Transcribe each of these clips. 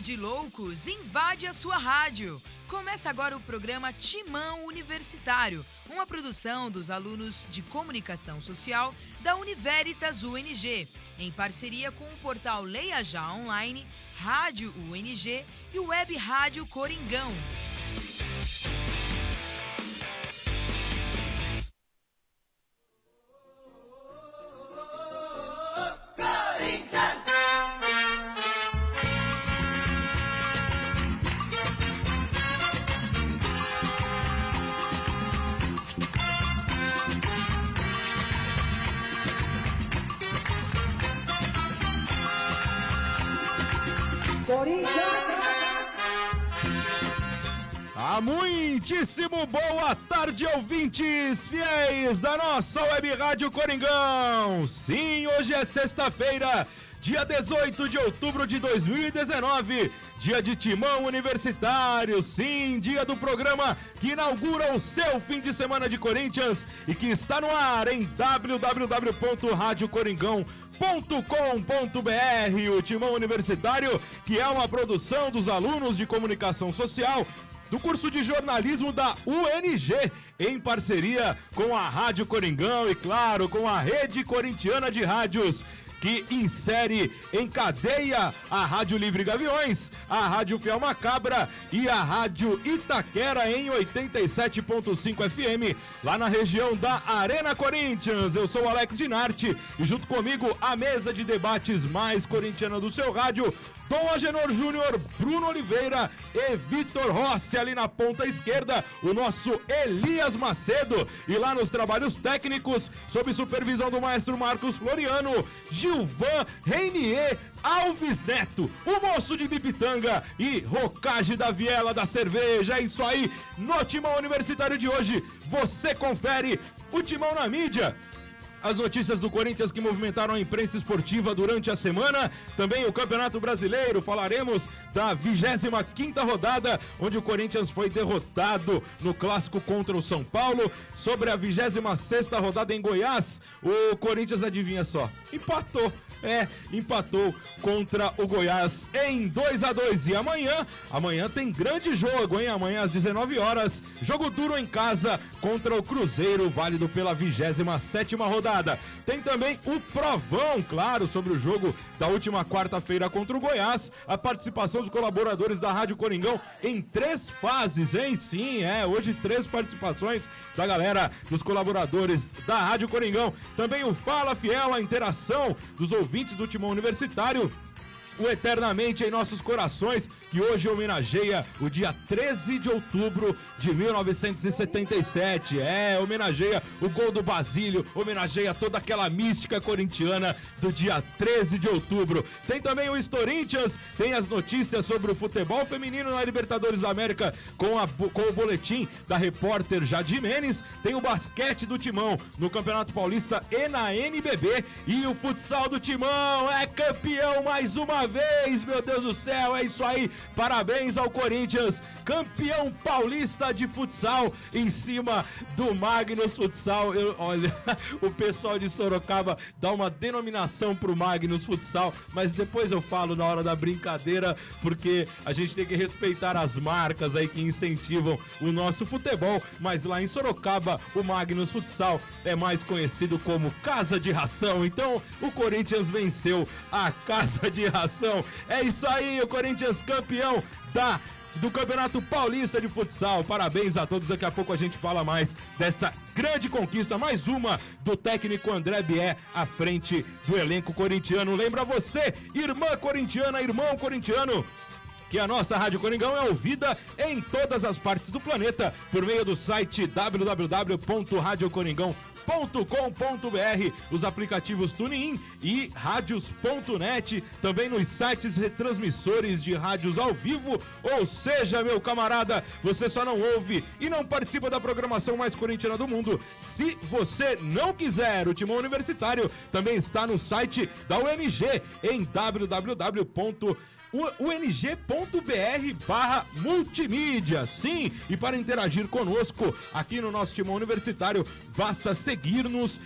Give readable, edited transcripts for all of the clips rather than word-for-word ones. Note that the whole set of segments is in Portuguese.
de loucos invade a sua rádio. Começa agora o programa Timão Universitário, uma produção dos alunos de Comunicação Social da Univeritas UNG, em parceria com o portal Leia Já Online, Rádio UNG e o Web Rádio Coringão. Muitíssimo boa tarde, ouvintes fiéis da nossa Web Rádio Coringão. Sim, hoje é sexta-feira, dia 18 de outubro de 2019, dia de Timão Universitário. Sim, dia do programa que inaugura o seu fim de semana de Corinthians e que está no ar em www.radiocoringão.com.br. O Timão Universitário, que é uma produção dos alunos de Comunicação Social do curso de jornalismo da UNG, em parceria com a Rádio Coringão e, claro, com a Rede Corintiana de Rádios, que insere em cadeia a Rádio Livre Gaviões, a Rádio Fiel Macabra e a Rádio Itaquera em 87.5 FM, lá na região da Arena Corinthians. Eu sou o Alex Dinarte e junto comigo a mesa de debates mais corintiana do seu rádio, Dom Agenor Júnior, Bruno Oliveira e Vitor Rossi ali na ponta esquerda, o nosso Elias Macedo, e lá nos trabalhos técnicos, sob supervisão do maestro Marcos Floriano, Gilvan Reinier Alves Neto, o moço de Bipitanga e Rocage da Viela da Cerveja. É isso aí, no Timão Universitário de hoje, você confere o Timão na mídia, as notícias do Corinthians que movimentaram a imprensa esportiva durante a semana, também o Campeonato Brasileiro, falaremos da 25ª rodada, onde o Corinthians foi derrotado no clássico contra o São Paulo. Sobre a 26ª rodada em Goiás, o Corinthians, adivinha só, empatou contra o Goiás em 2-2. E amanhã tem grande jogo, hein? Amanhã às 19 horas, jogo duro em casa contra o Cruzeiro, válido pela 27ª rodada. Tem também o provão, claro, sobre o jogo da última quarta-feira contra o Goiás, a participação dos colaboradores da Rádio Coringão em 3 fases, hein? Sim, hoje 3 participações da galera, dos colaboradores da Rádio Coringão. Também o Fala Fiel, a interação dos ouvintes do Timão Universitário, o Eternamente em Nossos Corações, que hoje homenageia o dia 13 de outubro de 1977. Homenageia o gol do Basílio, homenageia toda aquela mística corintiana do dia 13 de outubro. Tem também o Storintians, tem as notícias sobre o futebol feminino na Libertadores da América com o boletim da repórter Jade Menes. Tem o basquete do Timão no Campeonato Paulista e na NBB. E o futsal do Timão é campeão mais uma vez, meu Deus do céu, é isso aí, parabéns ao Corinthians, campeão paulista de futsal em cima do Magnus Futsal. Olha, o pessoal de Sorocaba dá uma denominação pro Magnus Futsal, mas depois eu falo na hora da brincadeira, porque a gente tem que respeitar as marcas aí que incentivam o nosso futebol, mas lá em Sorocaba o Magnus Futsal é mais conhecido como Casa de Ração. Então o Corinthians venceu a Casa de Ração. É isso aí, o Corinthians campeão do Campeonato Paulista de Futsal. Parabéns a todos, daqui a pouco a gente fala mais desta grande conquista, mais uma do técnico André Bié à frente do elenco corintiano. Lembra você, irmã corintiana, irmão corintiano, que a nossa Rádio Coringão é ouvida em todas as partes do planeta por meio do site www.radiocoringão.com.br, os aplicativos TuneIn e Radios.net, também nos sites retransmissores de rádios ao vivo. Ou seja, meu camarada, você só não ouve e não participa da programação mais corintiana do mundo se você não quiser. O Timão Universitário também está no site da UNG em www.ung.br. ung.br/multimídia. Sim, e para interagir conosco aqui no nosso Timão Universitário, basta seguir-nos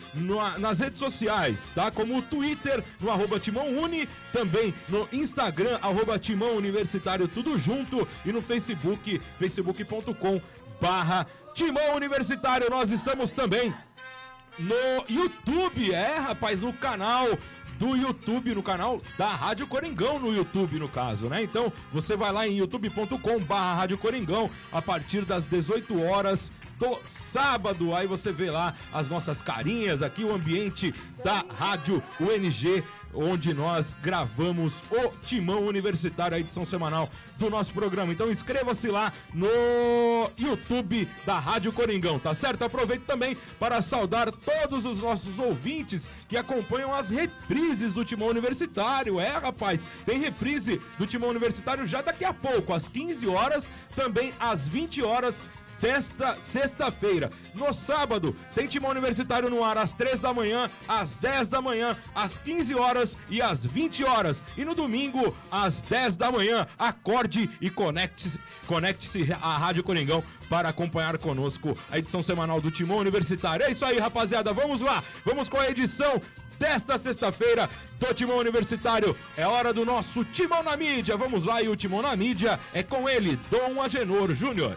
nas redes sociais, tá? Como o Twitter, no @TimãoUni, também no Instagram, @Timão Universitário, tudo junto, e no Facebook, facebook.com/Timão Universitário. Nós estamos também no YouTube, rapaz, no canal do YouTube, no canal da Rádio Coringão no YouTube, no caso, né? Então, você vai lá em youtube.com/Rádio Coringão a partir das 18 horas do sábado. Aí você vê lá as nossas carinhas aqui, o ambiente da Rádio UNG, onde nós gravamos o Timão Universitário, a edição semanal do nosso programa. Então inscreva-se lá no YouTube da Rádio Coringão, tá certo? Aproveito também para saudar todos os nossos ouvintes que acompanham as reprises do Timão Universitário. Rapaz, tem reprise do Timão Universitário já daqui a pouco, às 15 horas, também às 20 horas, desta sexta-feira. No sábado, tem Timão Universitário no ar às 3 da manhã, às 10 da manhã, às 15 horas e às 20 horas. E no domingo, às 10 da manhã, acorde e conecte-se à Rádio Coringão para acompanhar conosco a edição semanal do Timão Universitário. É isso aí, rapaziada, vamos lá, vamos com a edição desta sexta-feira do Timão Universitário. É hora do nosso Timão na Mídia. Vamos lá, e o Timão na Mídia é com ele, Dom Agenor Júnior.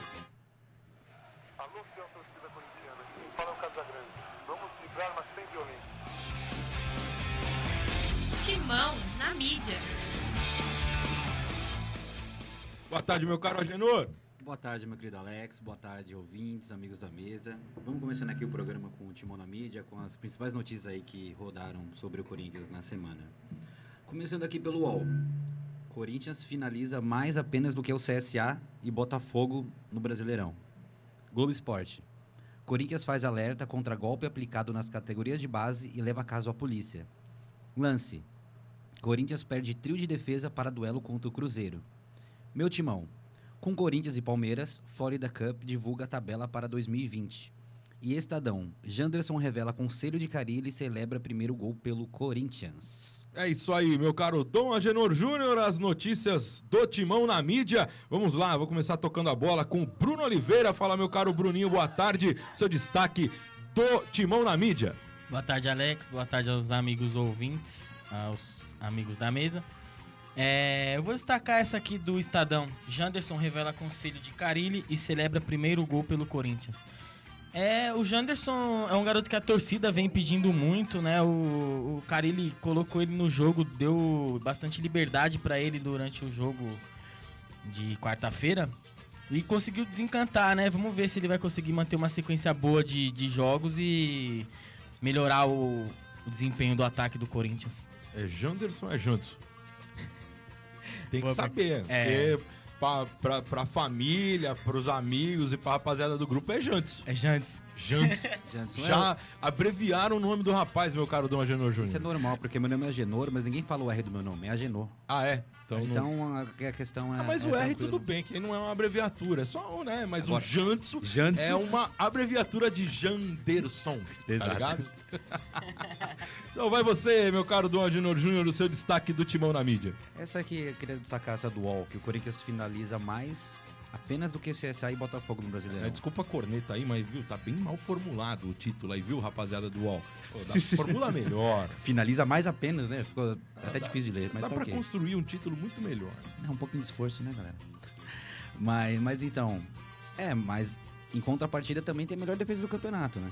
Timão na Mídia. Boa tarde, meu caro Agenor. Boa tarde, meu querido Alex. Boa tarde, ouvintes, amigos da mesa. Vamos começando aqui o programa com o Timão na Mídia, com as principais notícias aí que rodaram sobre o Corinthians na semana. Começando aqui pelo UOL. Corinthians finaliza mais apenas do que o CSA e Botafogo no Brasileirão. Globo Esporte. Corinthians faz alerta contra golpe aplicado nas categorias de base e leva caso à polícia. Lance. Corinthians perde trio de defesa para duelo contra o Cruzeiro. Meu Timão. Com Corinthians e Palmeiras, Florida Cup divulga a tabela para 2020. E Estadão. Janderson revela conselho de Carille e celebra primeiro gol pelo Corinthians. É isso aí, meu caro Dom Agenor Júnior, as notícias do Timão na Mídia. Vamos lá, vou começar tocando a bola com o Bruno Oliveira. Fala, meu caro Bruninho, boa tarde. Seu destaque do Timão na Mídia. Boa tarde, Alex. Boa tarde aos amigos ouvintes, aos amigos da mesa. Eu vou destacar essa aqui do Estadão. Janderson revela conselho de Carille e celebra primeiro gol pelo Corinthians. O Janderson é um garoto que a torcida vem pedindo muito, né? O Carille colocou ele no jogo, deu bastante liberdade para ele durante o jogo de quarta-feira e conseguiu desencantar, né? Vamos ver se ele vai conseguir manter uma sequência boa de jogos e melhorar o desempenho do ataque do Corinthians. É Janderson ou é Janderson? Tem que saber, porque pra família, pros amigos e pra rapaziada do grupo é Janderson. É Janderson. Janderson Já abreviaram o nome do rapaz, meu caro Dom Agenor Júnior. Isso é normal, porque meu nome é Agenor, mas ninguém fala o R do meu nome, é Agenor. Ah, é? Então a questão é... mas o R tranquilo. tudo bem, que não é uma abreviatura, é só, né? Mas agora, o Janderson é uma abreviatura de Janderson, exato. Tá ligado? Então vai você, meu caro Dom Agenor Júnior, o seu destaque do Timão na Mídia. Essa aqui, eu queria destacar essa do UOL, que o Corinthians finaliza mais apenas do que CSA e Botafogo no Brasileirão. Desculpa a corneta aí, mas viu, tá bem mal formulado o título aí, viu, rapaziada do UOL? Formula melhor. Finaliza mais apenas, né? Ficou até difícil de ler, mas dá tá pra ok. construir um título muito melhor. É um pouquinho de esforço, né, galera? Mas então... mas em contrapartida também tem a melhor defesa do campeonato, né?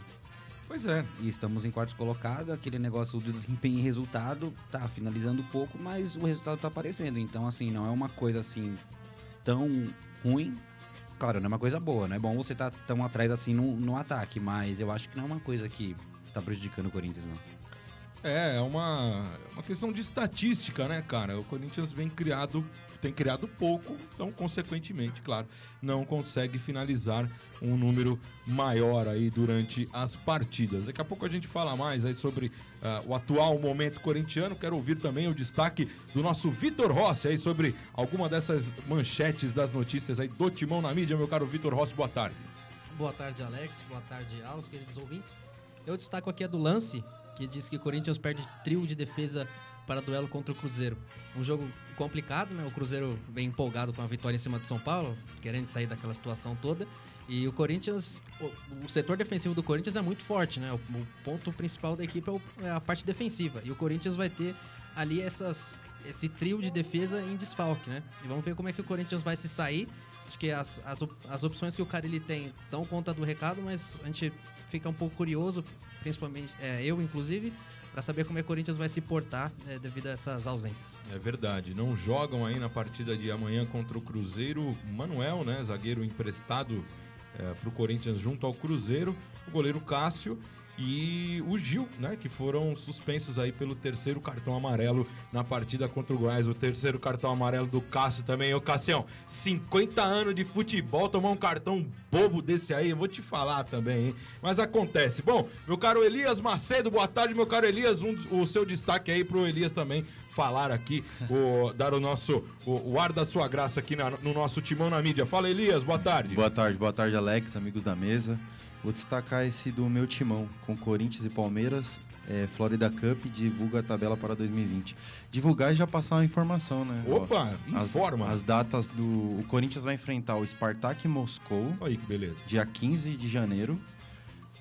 Pois é. E estamos em quartos colocado, aquele negócio do desempenho e resultado tá finalizando pouco, mas o resultado tá aparecendo. Então, assim, não é uma coisa assim tão ruim. Claro, não é uma coisa boa, não é bom você tá tão atrás assim no ataque, mas eu acho que não é uma coisa que tá prejudicando o Corinthians, não. É uma questão de estatística, né, cara? O Corinthians tem criado pouco, então, consequentemente, claro, não consegue finalizar um número maior aí durante as partidas. Daqui a pouco a gente fala mais aí sobre o atual momento corintiano. Quero ouvir também o destaque do nosso Vitor Rossi aí sobre alguma dessas manchetes das notícias aí do Timão na Mídia. Meu caro Vitor Rossi, boa tarde. Boa tarde, Alex. Boa tarde aos queridos ouvintes. Eu destaco aqui a do Lance, que diz que o Corinthians perde trio de defesa para duelo contra o Cruzeiro. Um jogo complicado, né? O Cruzeiro bem empolgado com a vitória em cima do São Paulo, querendo sair daquela situação toda. E o Corinthians, o setor defensivo do Corinthians é muito forte, né? O ponto principal da equipe é a parte defensiva. E o Corinthians vai ter ali esse trio de defesa em desfalque, né? E vamos ver como é que o Corinthians vai se sair. Acho que as opções que o Carille tem dão conta do recado, mas a gente fica um pouco curioso, principalmente eu, inclusive, para saber como é que o Corinthians vai se portar devido a essas ausências. É verdade, não jogam aí na partida de amanhã contra o Cruzeiro. Manuel, né, zagueiro emprestado pro Corinthians junto ao Cruzeiro, o goleiro Cássio e o Gil, né, que foram suspensos aí pelo terceiro cartão amarelo na partida contra o Goiás. O terceiro cartão amarelo do Cássio também. Ô Cassião, 50 anos de futebol, tomar um cartão bobo desse aí, eu vou te falar também, hein? Mas acontece. Bom, meu caro Elias Macedo, boa tarde, meu caro Elias. O seu destaque aí pro Elias também falar aqui, dar o ar da sua graça aqui no nosso Timão na Mídia. Fala, Elias, boa tarde. Boa tarde, Alex, amigos da mesa. Vou destacar esse do meu timão, com Corinthians e Palmeiras, Florida Cup, divulga a tabela para 2020. Divulgar e já passar uma informação, né? Opa, informa. As datas o Corinthians vai enfrentar o Spartak Moscou. Olha aí que beleza. Dia 15 de janeiro.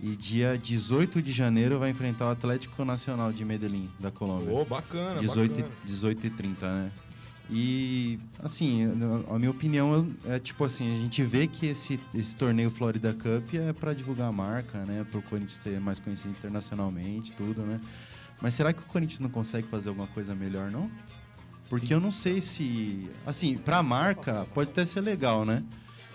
E dia 18 de janeiro vai enfrentar o Atlético Nacional de Medellín, da Colômbia. Ô, bacana, 18h30, né? E, assim, a minha opinião é tipo assim, a gente vê que esse torneio Florida Cup é para divulgar a marca, né? Para o Corinthians ser mais conhecido internacionalmente, tudo, né? Mas será que o Corinthians não consegue fazer alguma coisa melhor, não? Porque eu não sei se... Assim, pra marca pode até ser legal, né?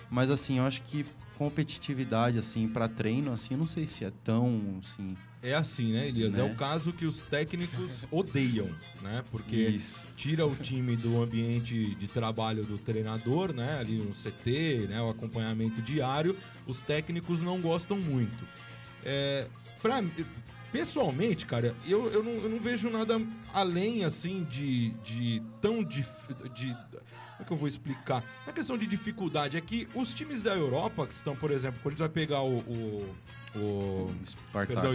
Mas, assim, eu acho que competitividade, assim, pra treino, assim, eu não sei se é tão, assim... É assim, né, Elias? Né? É o caso que os técnicos odeiam, né? Porque tira o time do ambiente de trabalho do treinador, né? Ali no CT, né? O acompanhamento diário. Os técnicos não gostam muito. Pessoalmente, cara, eu não vejo nada além, assim, como é que eu vou explicar? A questão de dificuldade é que os times da Europa, que estão, por exemplo, quando a gente vai pegar o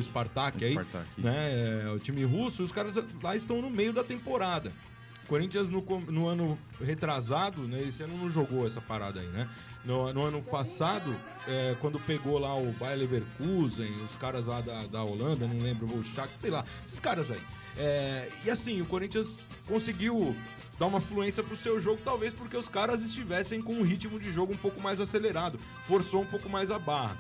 Spartak aí, né? O time russo, os caras lá estão no meio da temporada. O Corinthians no ano retrasado, né? Esse ano não jogou essa parada aí, né? No ano passado, quando pegou lá o Bayer Leverkusen, os caras lá da Holanda, não lembro, o Shakhtar, sei lá, esses caras aí. E assim, o Corinthians conseguiu dar uma fluência pro seu jogo, talvez porque os caras estivessem com um ritmo de jogo um pouco mais acelerado, forçou um pouco mais a barra.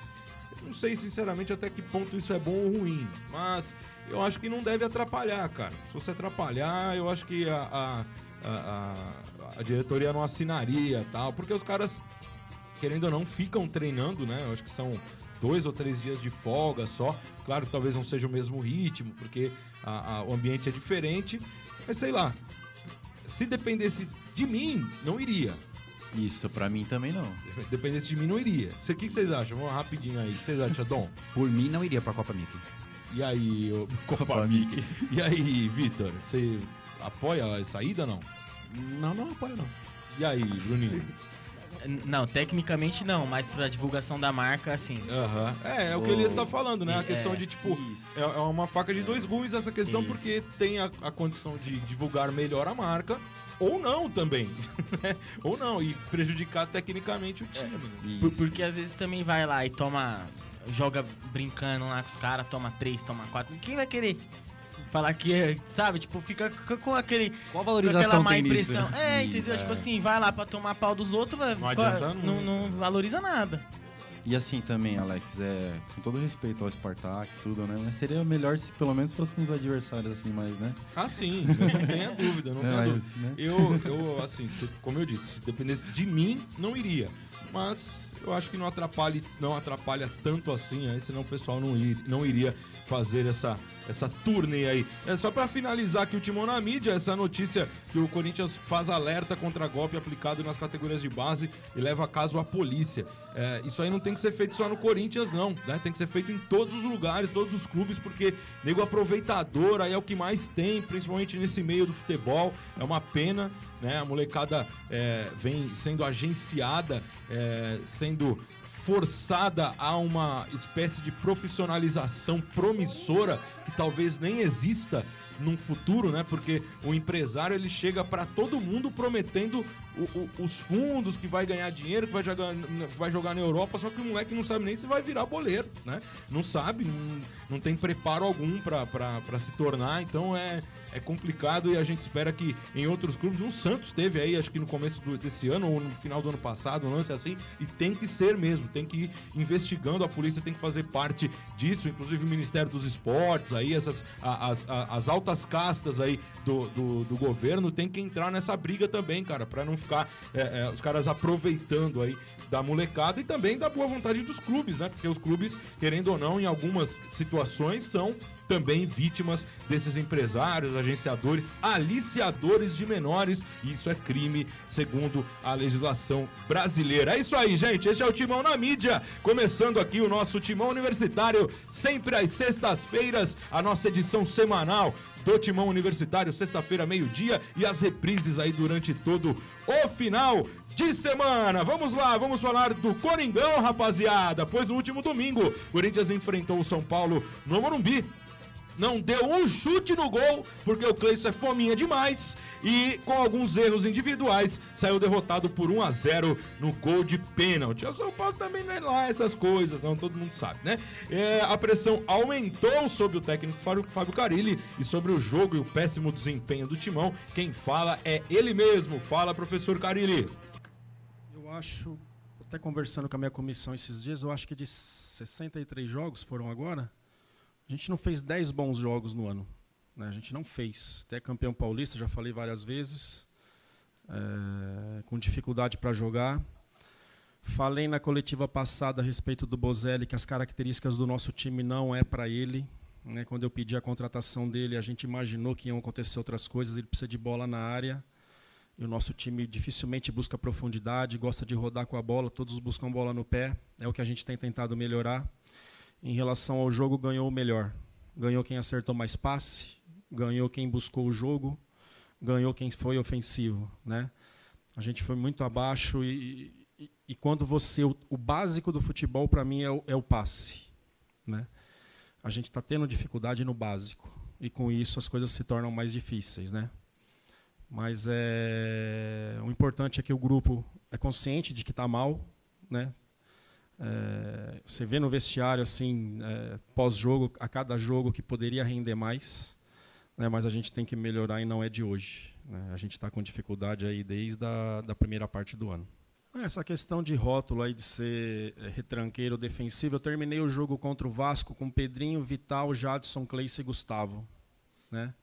Não sei, sinceramente, até que ponto isso é bom ou ruim, mas eu acho que não deve atrapalhar, cara. Se você atrapalhar, eu acho que a diretoria não assinaria, tal, porque os caras, querendo ou não, ficam treinando, né? Eu acho que são 2 ou 3 dias de folga só. Claro que talvez não seja o mesmo ritmo, porque o ambiente é diferente, mas sei lá. Se dependesse de mim, não iria. Isso, pra mim também não. Dependesse de mim, não iria. O que vocês acham? Vamos rapidinho aí. O que vocês acham, Dom? Por mim, não iria pra Copa Mickey. E aí, Copa Mickey? E aí, Vitor? Você apoia a saída ou não? Não apoio, não. E aí, Bruninho? Não, tecnicamente não, mas pra divulgação da marca, assim. É o que ele está falando, né? A questão de, tipo, é uma faca de 2 gumes essa questão, porque tem a condição de divulgar melhor a marca, ou não também, né? Ou não, e prejudicar tecnicamente o time. Porque às vezes também vai lá e joga brincando lá com os caras, toma 3, toma 4. Quem vai querer falar que, sabe, tipo, fica com aquele... Qual valorização má tem impressão. nisso? Entendeu? Tipo assim, vai lá pra tomar pau dos outros, não valoriza nada. E assim também, Alex, com todo respeito ao Spartak e tudo, né? Mas seria melhor se pelo menos fossem uns adversários assim mais, né? Sim, não tenha dúvida, não tenha dúvida. Né? Eu, assim, como eu disse, se dependesse de mim, não iria. Mas eu acho que não atrapalha tanto assim, aí senão o pessoal não iria fazer essa turnê aí. Só pra finalizar aqui o Timão na Mídia, essa notícia que o Corinthians faz alerta contra golpe aplicado nas categorias de base e leva caso à polícia. Isso aí não tem que ser feito só no Corinthians, não, né? Tem que ser feito em todos os lugares, todos os clubes, porque nego aproveitador aí é o que mais tem, principalmente nesse meio do futebol. É uma pena, né? A molecada vem sendo agenciada, sendo forçada a uma espécie de profissionalização promissora que talvez nem exista num futuro, né? Porque o empresário ele chega para todo mundo prometendo os fundos, que vai ganhar dinheiro, que vai jogar na Europa, só que o moleque não sabe nem se vai virar boleiro, né? Não sabe, não tem preparo algum para se tornar, então é complicado e a gente espera que em outros clubes, o Santos teve aí, acho que no começo desse ano ou no final do ano passado, um lance assim, e tem que ser mesmo, tem que ir investigando, a polícia tem que fazer parte disso, inclusive o Ministério dos Esportes, aí as altas castas aí do governo tem que entrar nessa briga também, cara, para não ficar os caras aproveitando aí da molecada e também da boa vontade dos clubes, né? Porque os clubes, querendo ou não, em algumas situações são também vítimas desses empresários, agenciadores, aliciadores de menores, e isso é crime segundo a legislação brasileira. É isso aí, gente, esse é o Timão na Mídia, começando aqui o nosso Timão Universitário, sempre às sextas-feiras, a nossa edição semanal do Timão Universitário, sexta-feira, meio-dia, e as reprises aí durante todo o final de semana. Vamos lá, vamos falar do Coringão, rapaziada, pois no último domingo, o Corinthians enfrentou o São Paulo no Morumbi. Não deu um chute no gol, porque o Cleison é fominha demais, e com alguns erros individuais, saiu derrotado por 1-0 no gol de pênalti. O São Paulo também não é lá essas coisas, não, todo mundo sabe, né? A pressão aumentou sobre o técnico Fábio Carille e sobre o jogo e o péssimo desempenho do Timão. Quem fala é ele mesmo. Fala, professor Carille. Eu acho, até conversando com a minha comissão esses dias, eu acho que de 63 jogos foram agora, a gente não fez 10 bons jogos no ano, né? A gente não fez. Até campeão paulista, já falei várias vezes, com dificuldade para jogar. Falei na coletiva passada a respeito do Bozelli que as características do nosso time não é para ele, né? Quando eu pedi a contratação dele, a gente imaginou que iam acontecer outras coisas, ele precisa de bola na área. E o nosso time dificilmente busca profundidade, gosta de rodar com a bola, todos buscam bola no pé, é o que a gente tem tentado melhorar. Em relação ao jogo, ganhou o melhor. Ganhou quem acertou mais passe, ganhou quem buscou o jogo, ganhou quem foi ofensivo, né? A gente foi muito abaixo e quando você... O básico do futebol, para mim, é o passe, né? A gente está tendo dificuldade no básico e, com isso, as coisas se tornam mais difíceis, né? Mas o importante é que o grupo é consciente de que está mal, né? Você vê no vestiário assim, pós-jogo, a cada jogo que poderia render mais, né? Mas a gente tem que melhorar e não é de hoje, né? A gente está com dificuldade aí desde da primeira parte do ano. Essa questão de rótulo aí de ser retranqueiro defensivo, eu terminei o jogo contra o Vasco com Pedrinho, Vital, Jadson, Cleice e Gustavo, né?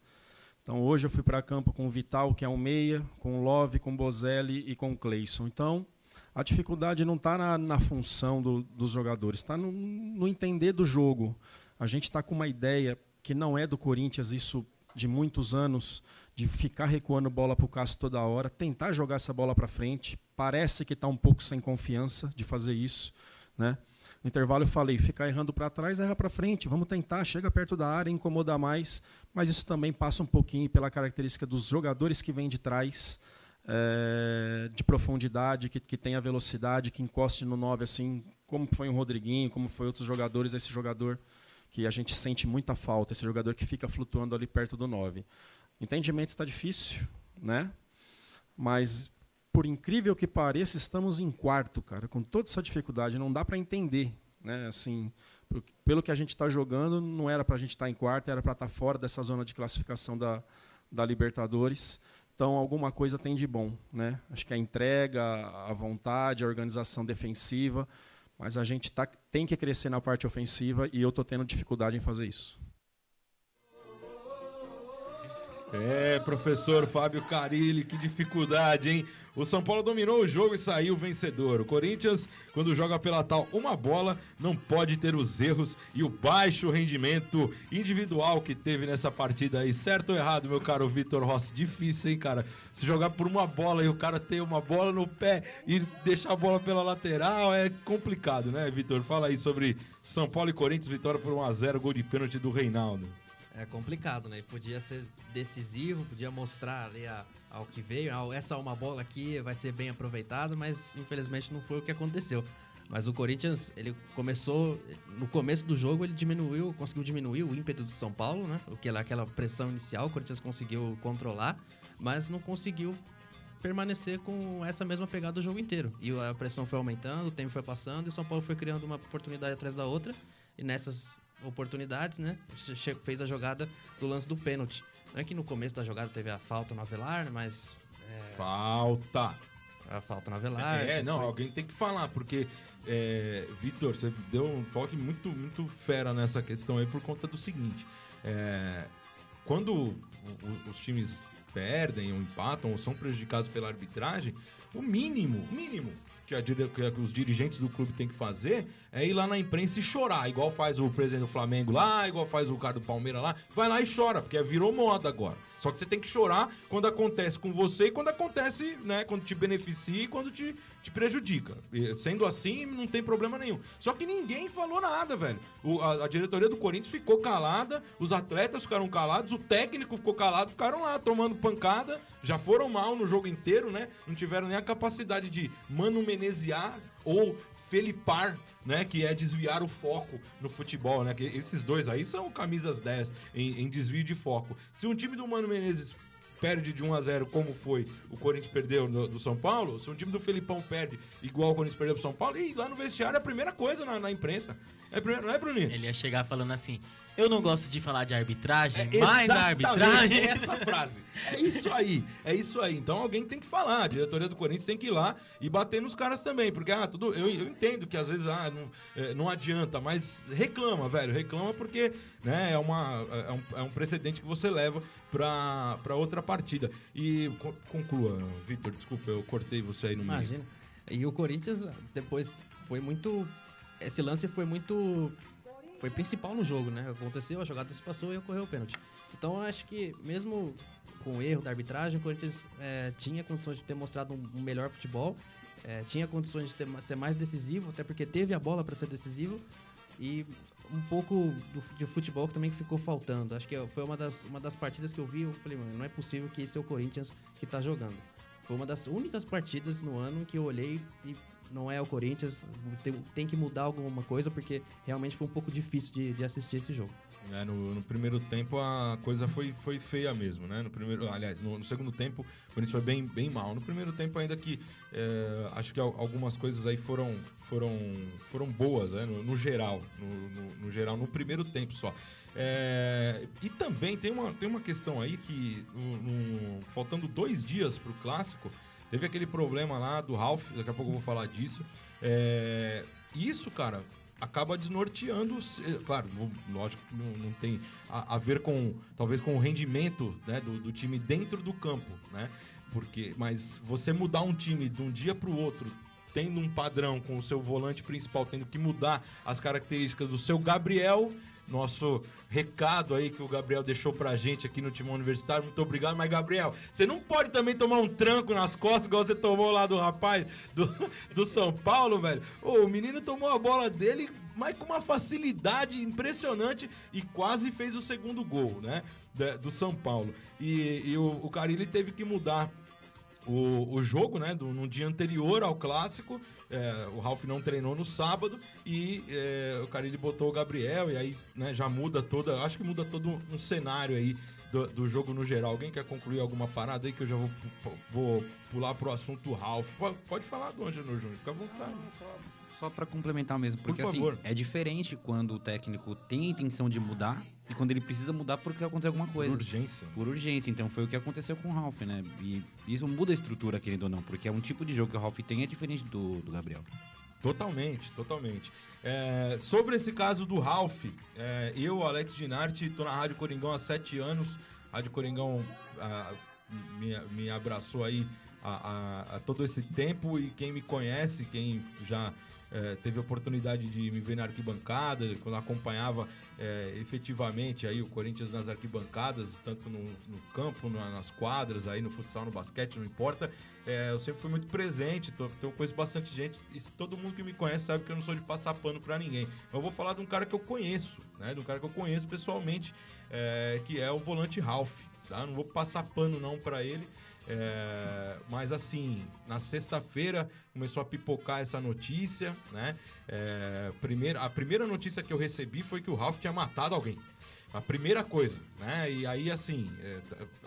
Então hoje eu fui para campo com o Vital, que é um meia, com o Love, com o Bozelli e com o Cleison. Então a dificuldade não está na função dos jogadores, está no entender do jogo. A gente está com uma ideia que não é do Corinthians, isso de muitos anos, de ficar recuando bola para o Cássio toda hora, tentar jogar essa bola para frente. Parece que está um pouco sem confiança de fazer isso, né? No intervalo eu falei, ficar errando para trás, erra para frente, vamos tentar, chega perto da área, incomoda mais, mas isso também passa um pouquinho pela característica dos jogadores que vêm de trás, de profundidade, que tenha velocidade, que encoste no 9, assim, como foi o Rodriguinho, como foi outros jogadores, esse jogador que a gente sente muita falta, esse jogador que fica flutuando ali perto do 9. Entendimento está difícil, né? Mas, por incrível que pareça, estamos em quarto, cara, com toda essa dificuldade, não dá para entender, né? Assim, pelo que a gente está jogando, não era para a gente estar em quarto, era para estar fora dessa zona de classificação da Libertadores. Então, alguma coisa tem de bom, né? Acho que a entrega, a vontade, a organização defensiva, mas a gente tem que crescer na parte ofensiva e eu estou tendo dificuldade em fazer isso. Professor Fábio Carille, que dificuldade, hein? O São Paulo dominou o jogo e saiu vencedor. O Corinthians, quando joga pela tal uma bola, não pode ter os erros e o baixo rendimento individual que teve nessa partida aí. Certo ou errado, meu caro Vitor Rossi? Difícil, hein, cara? Se jogar por uma bola e o cara ter uma bola no pé e deixar a bola pela lateral é complicado, né, Vitor? Fala aí sobre São Paulo e Corinthians, vitória por 1-0, gol de pênalti do Reinaldo. É complicado, né? Podia ser decisivo, podia mostrar ali ao que veio. Essa uma bola aqui vai ser bem aproveitada, mas infelizmente não foi o que aconteceu. Mas o Corinthians, ele começou... No começo do jogo, ele conseguiu diminuir o ímpeto do São Paulo, né? Aquela pressão inicial, o Corinthians conseguiu controlar, mas não conseguiu permanecer com essa mesma pegada o jogo inteiro. E a pressão foi aumentando, o tempo foi passando, e o São Paulo foi criando uma oportunidade atrás da outra. E nessas oportunidades, né? Fez a jogada do lance do pênalti. Não é que no começo da jogada teve a falta no Avelar, mas... Falta! A falta no Avelar. Alguém tem que falar, porque... Vitor, você deu um toque muito, muito fera nessa questão aí por conta do seguinte. Quando os times perdem ou empatam ou são prejudicados pela arbitragem, o mínimo que os dirigentes do clube têm que fazer é ir lá na imprensa e chorar, igual faz o presidente do Flamengo lá, igual faz o cara do Palmeiras lá, vai lá e chora, porque virou moda agora. Só que você tem que chorar quando acontece com você e quando acontece, né, quando te beneficia e quando te prejudica. E, sendo assim, não tem problema nenhum. Só que ninguém falou nada, velho. A diretoria do Corinthians ficou calada, os atletas ficaram calados, o técnico ficou calado, ficaram lá tomando pancada, já foram mal no jogo inteiro, né? Não tiveram nem a capacidade de manumeneziar ou felipar, né, que é desviar o foco no futebol, né, que esses dois aí são camisas 10 em desvio de foco. Se um time do Mano Menezes perde de 1-0, como foi o Corinthians perdeu do São Paulo, se um time do Felipão perde igual o Corinthians perdeu pro São Paulo, e lá no vestiário é a primeira coisa na imprensa. Não é, Bruninho? Ele ia chegar falando assim: eu não gosto de falar de arbitragem, mas a arbitragem... É essa frase. É isso aí. Então alguém tem que falar. A diretoria do Corinthians tem que ir lá e bater nos caras também. Porque, eu entendo que às vezes não adianta, mas reclama, velho. Reclama porque, né, é um precedente que você leva pra outra partida. E conclua, Vitor, desculpa, eu cortei você aí no meio. Imagina. E o Corinthians depois foi muito... Esse lance foi principal no jogo, né? Aconteceu, a jogada se passou e ocorreu o pênalti. Então, eu acho que mesmo com o erro da arbitragem, o Corinthians tinha condições de ter mostrado um melhor futebol, tinha condições de ser mais decisivo, até porque teve a bola para ser decisivo, e um pouco de futebol que também ficou faltando. Acho que foi uma das partidas que eu vi, eu falei, mano, não é possível que esse é o Corinthians que tá jogando. Foi uma das únicas partidas no ano que eu olhei e não é o Corinthians, tem que mudar alguma coisa, porque realmente foi um pouco difícil de assistir esse jogo. No primeiro tempo a coisa foi feia mesmo, né? No segundo tempo o Corinthians foi bem mal. No primeiro tempo ainda que acho que algumas coisas aí foram boas, né? No geral, no primeiro tempo só. E também tem uma questão aí que faltando 2 dias pro Clássico, teve aquele problema lá do Ralf, daqui a pouco eu vou falar disso. Isso, cara, acaba desnorteando, claro, lógico que não tem a ver talvez com o rendimento, né, do time dentro do campo, né? Mas você mudar um time de um dia para o outro, tendo um padrão com o seu volante principal, tendo que mudar as características do seu Gabriel, nosso recado aí que o Gabriel deixou pra gente aqui no Timão Universitário, muito obrigado. Mas, Gabriel, você não pode também tomar um tranco nas costas igual você tomou lá do rapaz do São Paulo, velho. O menino tomou a bola dele, mas com uma facilidade impressionante, e quase fez o segundo gol, né, do São Paulo. E o Carille teve que mudar o jogo, né, no dia anterior ao Clássico. O Ralf não treinou no sábado e o Carille botou o Gabriel, e aí, né, já acho que muda todo um cenário aí do jogo no geral. Alguém quer concluir alguma parada aí que eu já vou pular pro assunto Ralf? Pode falar, Dom Angelino Júnior, fica à vontade. Só para complementar mesmo, porque Por assim, favor. é diferente quando o técnico tem a intenção de mudar e quando ele precisa mudar porque aconteceu alguma coisa. Por urgência, então foi o que aconteceu com o Ralf, né? E isso muda a estrutura, querendo ou não, porque é um tipo de jogo que o Ralf tem, é diferente do Gabriel. Totalmente. Sobre esse caso do Ralf, eu, Alex Dinardi, tô na Rádio Coringão há 7 anos. A Rádio Coringão me abraçou aí a todo esse tempo, e quem me conhece, quem já teve a oportunidade de me ver na arquibancada, quando acompanhava efetivamente aí o Corinthians nas arquibancadas, tanto no campo, nas quadras, aí no futsal, no basquete, não importa. Eu sempre fui muito presente, eu conheço bastante gente, e todo mundo que me conhece sabe que eu não sou de passar pano pra ninguém. Eu vou falar de um cara que eu conheço, né, de um cara que eu conheço pessoalmente, que é o volante Ralf, tá? Não vou passar pano não pra ele. Mas assim, na sexta-feira começou a pipocar essa notícia, né? A primeira notícia que eu recebi foi que o Ralf tinha matado alguém. A primeira coisa, né? E aí, assim,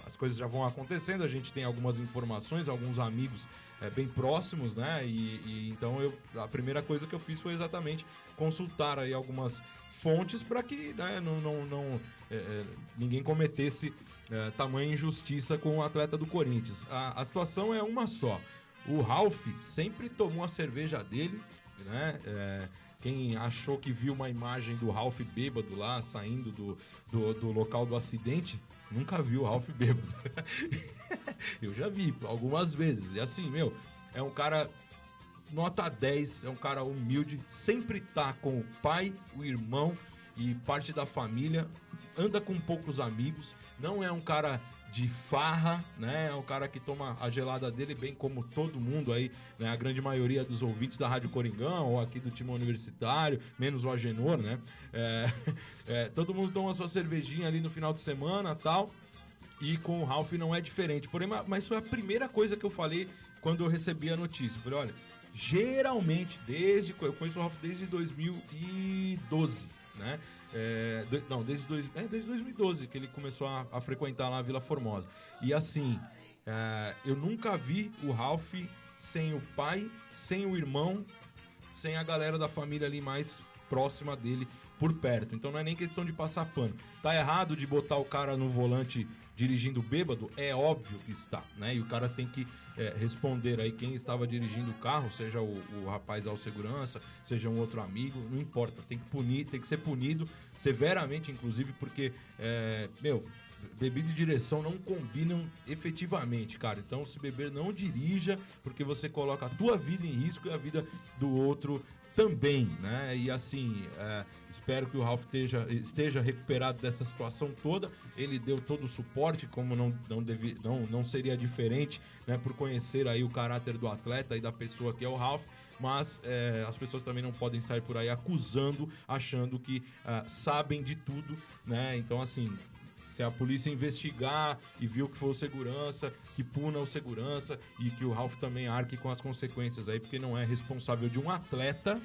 as coisas já vão acontecendo, a gente tem algumas informações, alguns amigos bem próximos, né? E então a primeira coisa que eu fiz foi exatamente consultar aí algumas fontes para que, né, ninguém cometesse tamanha injustiça com o atleta do Corinthians. A situação é uma só. O Ralf sempre tomou a cerveja dele, né? Quem achou que viu uma imagem do Ralf bêbado lá, saindo do local do acidente, nunca viu o Ralf bêbado. Eu já vi algumas vezes. E assim, é um cara nota 10, é um cara humilde, sempre tá com o pai, o irmão e parte da família, anda com poucos amigos, não é um cara de farra, né? É um cara que toma a gelada dele, bem como todo mundo aí, né? A grande maioria dos ouvintes da Rádio Coringão ou aqui do Timão Universitário, menos o Agenor, né? Todo mundo toma a sua cervejinha ali no final de semana e tal, e com o Ralf não é diferente. Porém, mas foi a primeira coisa que eu falei quando eu recebi a notícia. Eu falei, olha, geralmente, eu conheço o Ralf desde 2012, né? Desde 2012 que ele começou a frequentar lá a Vila Formosa. E assim, eu nunca vi o Ralf sem o pai, sem o irmão, sem a galera da família ali mais próxima dele por perto. Então não é nem questão de passar pano. Tá errado de botar o cara no volante dirigindo bêbado? É óbvio que está, né? E o cara tem que responder aí quem estava dirigindo o carro, seja o rapaz ao segurança, seja um outro amigo, não importa, tem que ser punido severamente, inclusive, porque, bebida e direção não combinam efetivamente, cara. Então, se beber, não dirija, porque você coloca a tua vida em risco e a vida do outro também, né? E assim, espero que o Ralf esteja recuperado dessa situação toda. Ele deu todo o suporte, como não seria diferente, né? Por conhecer aí o caráter do atleta e da pessoa que é o Ralf. Mas as pessoas também não podem sair por aí acusando, achando que sabem de tudo, né? Então, assim, se a polícia investigar e viu que foi o segurança, que puna o segurança e que o Ralf também arque com as consequências aí, porque não é responsável de um atleta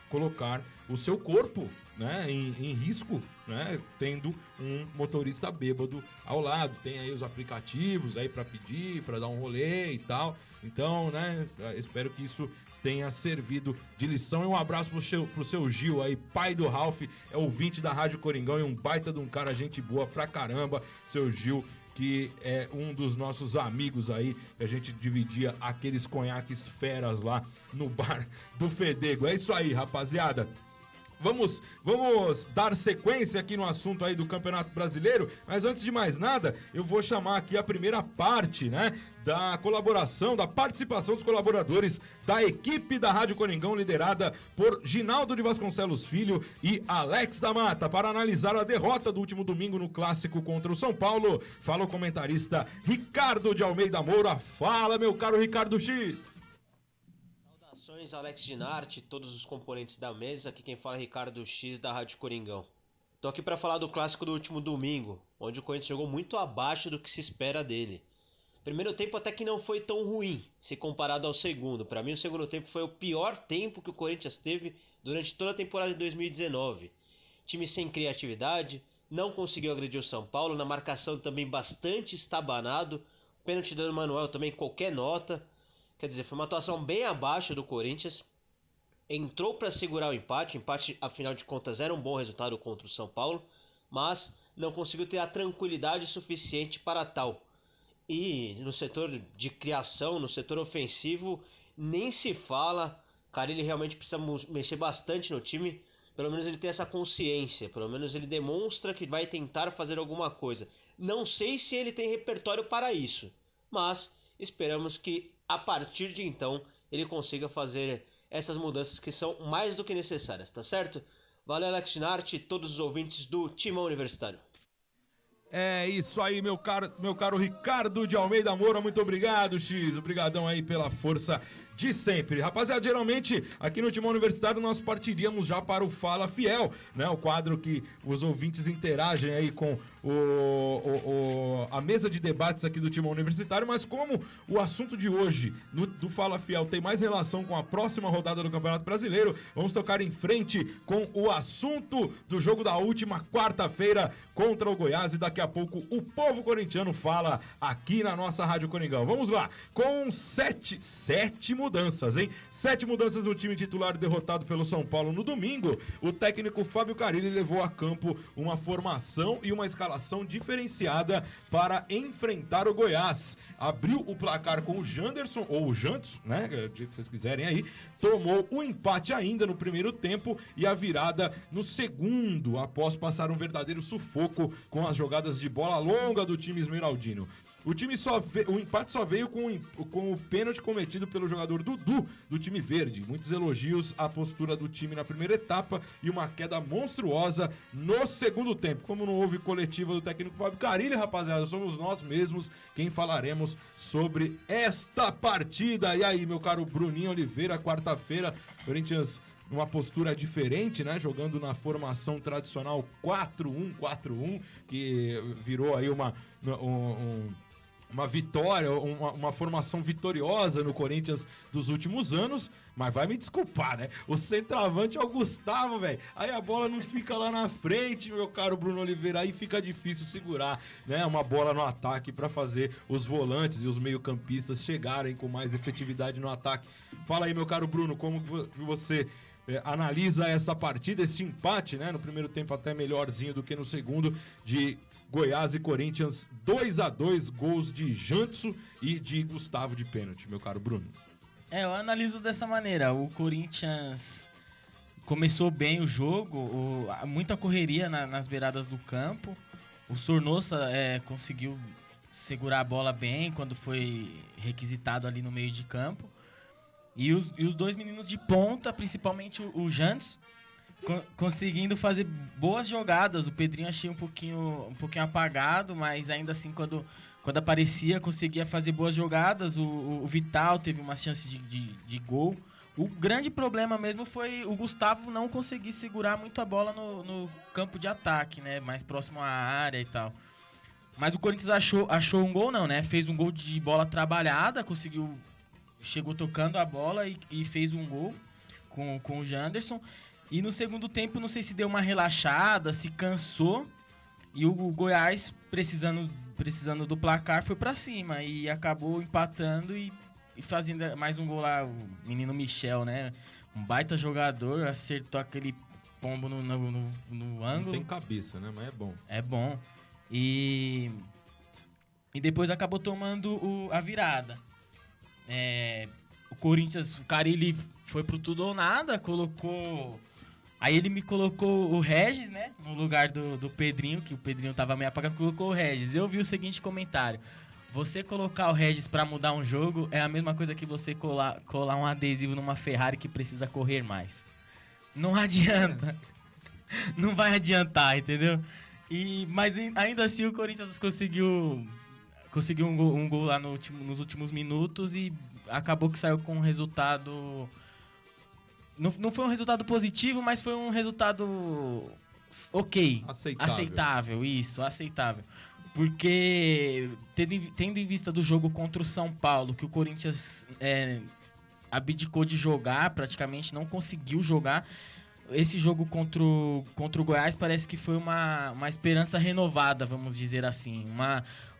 colocar o seu corpo, né, em risco, né, tendo um motorista bêbado ao lado. Tem aí os aplicativos aí para pedir, para dar um rolê e tal. Então, né, espero que isso tenha servido de lição. E um abraço pro seu Gil aí, pai do Ralf, é ouvinte da Rádio Coringão e um baita de um cara, gente boa pra caramba, seu Gil, que é um dos nossos amigos aí, que a gente dividia aqueles conhaques feras lá no bar do Fedego. É isso aí, rapaziada. Vamos dar sequência aqui no assunto aí do Campeonato Brasileiro, mas antes de mais nada, eu vou chamar aqui a primeira parte, né, da colaboração, da participação dos colaboradores da equipe da Rádio Coringão, liderada por Ginaldo de Vasconcelos Filho e Alex da Mata, para analisar a derrota do último domingo no Clássico contra o São Paulo. Fala o comentarista Ricardo de Almeida Moura. Fala, meu caro Ricardo X. Saudações, Alex Dinarte, todos os componentes da mesa. Aqui quem fala é Ricardo X da Rádio Coringão. Tô aqui para falar do clássico do último domingo, onde o Corinthians jogou muito abaixo do que se espera dele. Primeiro tempo até que não foi tão ruim, se comparado ao segundo. Para mim o segundo tempo foi o pior tempo que o Corinthians teve durante toda a temporada de 2019. Time sem criatividade, não conseguiu agredir o São Paulo, na marcação também bastante estabanado. Pênalti do Manuel também qualquer nota. Quer dizer, foi uma atuação bem abaixo do Corinthians. Entrou para segurar o empate. O empate, afinal de contas, era um bom resultado contra o São Paulo. Mas não conseguiu ter a tranquilidade suficiente para tal. E no setor de criação, no setor ofensivo, nem se fala. Carille realmente precisa mexer bastante no time. Pelo menos ele tem essa consciência. Pelo menos ele demonstra que vai tentar fazer alguma coisa. Não sei se ele tem repertório para isso. Mas esperamos que a partir de então ele consiga fazer essas mudanças que são mais do que necessárias, tá certo? Valeu, Alex Dinarte e todos os ouvintes do Timão Universitário. É isso aí, meu caro Ricardo de Almeida Moura, muito obrigado, X, obrigadão aí pela força de sempre. Rapaziada, geralmente aqui no Timão Universitário nós partiríamos já para o Fala Fiel, né? O quadro que os ouvintes interagem aí com a mesa de debates aqui do Timão Universitário, mas como o assunto de hoje do Fala Fiel tem mais relação com a próxima rodada do Campeonato Brasileiro, vamos tocar em frente com o assunto do jogo da última quarta-feira contra o Goiás, e daqui a pouco o povo corintiano fala aqui na nossa Rádio Coringão. Vamos lá, com sete mudanças, hein? 7 mudanças no time titular derrotado pelo São Paulo no domingo. O técnico Fábio Carilli levou a campo uma formação e uma escalação diferenciada para enfrentar o Goiás. Abriu o placar com o Janderson, ou o Jantos, né? Do jeito que vocês quiserem aí. Tomou o empate ainda no primeiro tempo e a virada no segundo, após passar um verdadeiro sufoco com as jogadas de bola longa do time esmeraldino. O empate só veio com o pênalti cometido pelo jogador Dudu, do time verde. Muitos elogios à postura do time na primeira etapa e uma queda monstruosa no segundo tempo. Como não houve coletiva do técnico Fábio Carilli, rapaziada, somos nós mesmos quem falaremos sobre esta partida. E aí, meu caro Bruninho Oliveira, quarta-feira, Corinthians uma postura diferente, né? Jogando na formação tradicional 4-1-4-1, que virou aí uma vitória, uma formação vitoriosa no Corinthians dos últimos anos, mas vai me desculpar, né? O centroavante é o Gustavo, velho. Aí a bola não fica lá na frente, meu caro Bruno Oliveira, aí fica difícil segurar, né? Uma bola no ataque para fazer os volantes e os meio-campistas chegarem com mais efetividade no ataque. Fala aí, meu caro Bruno, como você analisa essa partida, esse empate, né? No primeiro tempo até melhorzinho do que no segundo, de Goiás e Corinthians, 2-2, gols de Jantso e de Gustavo de pênalti, meu caro Bruno. Eu analiso dessa maneira. O Corinthians começou bem o jogo, muita correria nas beiradas do campo. O Sornosa conseguiu segurar a bola bem quando foi requisitado ali no meio de campo. E os dois meninos de ponta, principalmente o Jantso, conseguindo fazer boas jogadas. O Pedrinho achei um pouquinho apagado, mas ainda assim quando aparecia conseguia fazer boas jogadas. O Vital teve uma chance de gol. O grande problema mesmo foi o Gustavo não conseguir segurar muito a bola no campo de ataque, né? Mais próximo à área e tal. Mas o Corinthians achou um gol, não, né? Fez um gol de bola trabalhada, chegou tocando a bola e fez um gol com o Janderson. E no segundo tempo, não sei se deu uma relaxada, se cansou. E o Goiás, precisando do placar, foi pra cima. E acabou empatando e fazendo mais um gol lá, o menino Michel, né? Um baita jogador, acertou aquele pombo no ângulo. Não tem cabeça, né? Mas é bom. É bom. E depois acabou tomando a virada. O Corinthians, o Carilli foi pro tudo ou nada, colocou... Aí ele me colocou o Regis, né? No lugar do Pedrinho, que o Pedrinho tava meio apagado, colocou o Regis. Eu vi o seguinte comentário: você colocar o Regis pra mudar um jogo é a mesma coisa que você colar um adesivo numa Ferrari que precisa correr mais. Não adianta. Não vai adiantar, entendeu? Mas ainda assim o Corinthians conseguiu um gol lá nos últimos minutos e acabou que saiu com um resultado... Não foi um resultado positivo, mas foi um resultado ok. Aceitável, isso, aceitável. Porque, tendo em vista do jogo contra o São Paulo, que o Corinthians abdicou de jogar, praticamente não conseguiu jogar, esse jogo contra o Goiás parece que foi uma esperança renovada, vamos dizer assim.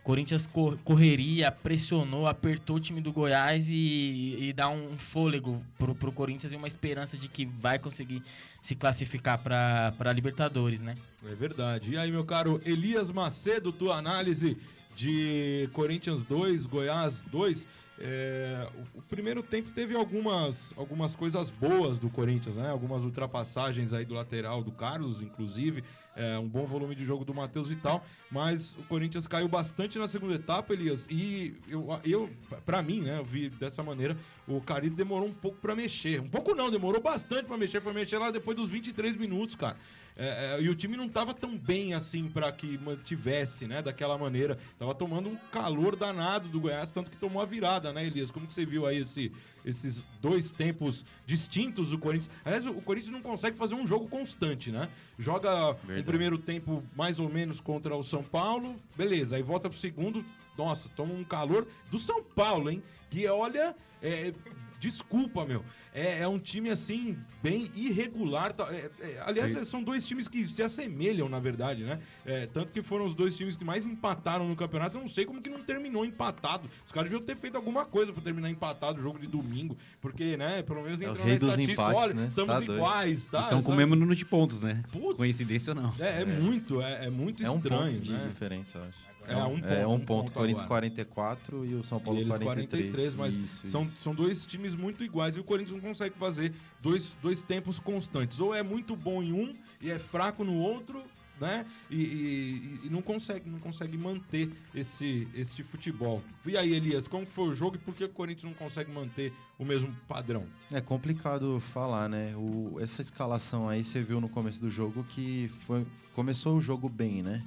Corinthians correria, pressionou, apertou o time do Goiás e dá um fôlego pro Corinthians e uma esperança de que vai conseguir se classificar para Libertadores, né? É verdade. E aí, meu caro Elias Macedo, tua análise de Corinthians 2, Goiás 2. O primeiro tempo teve algumas coisas boas do Corinthians, né? Algumas ultrapassagens aí do lateral, do Carlos, inclusive. Um bom volume de jogo do Matheus Vital, mas o Corinthians caiu bastante na segunda etapa, Elias, e pra mim, né, eu vi dessa maneira, o Carilli demorou um pouco pra mexer. Um pouco não, demorou bastante pra mexer, foi mexer lá depois dos 23 minutos, cara. E o time não tava tão bem assim para que mantivesse, né, daquela maneira. Tava tomando um calor danado do Goiás, tanto que tomou a virada, né, Elias? Como que você viu aí esses dois tempos distintos do Corinthians? Aliás, o Corinthians não consegue fazer um jogo constante, né? Joga um primeiro tempo mais ou menos contra o São Paulo, beleza, aí volta pro segundo, nossa, toma um calor do São Paulo, hein? Que olha, desculpa, meu. É um time, assim, bem irregular. Aliás, são dois times que se assemelham, na verdade, né? Tanto que foram os dois times que mais empataram no campeonato. Eu não sei como que não terminou empatado. Os caras deviam ter feito alguma coisa pra terminar empatado o jogo de domingo. Porque, né, pelo menos entrou na estatística. Empates, olha, né? estamos iguais, tá? Estão com o mesmo número de pontos, né? Putz. Coincidência ou não? É muito estranho, um ponto de né? diferença, eu acho. Um ponto. ponto Corinthians agora. 44 e o São Paulo E eles 43. mas Isso. são dois times muito iguais e o Corinthians não consegue fazer dois tempos constantes. Ou é muito bom em um e é fraco no outro, né? E não consegue manter esse futebol. E aí, Elias, como foi o jogo e por que o Corinthians não consegue manter o mesmo padrão? É complicado falar, né? Essa escalação aí, você viu no começo do jogo que começou o jogo bem, né?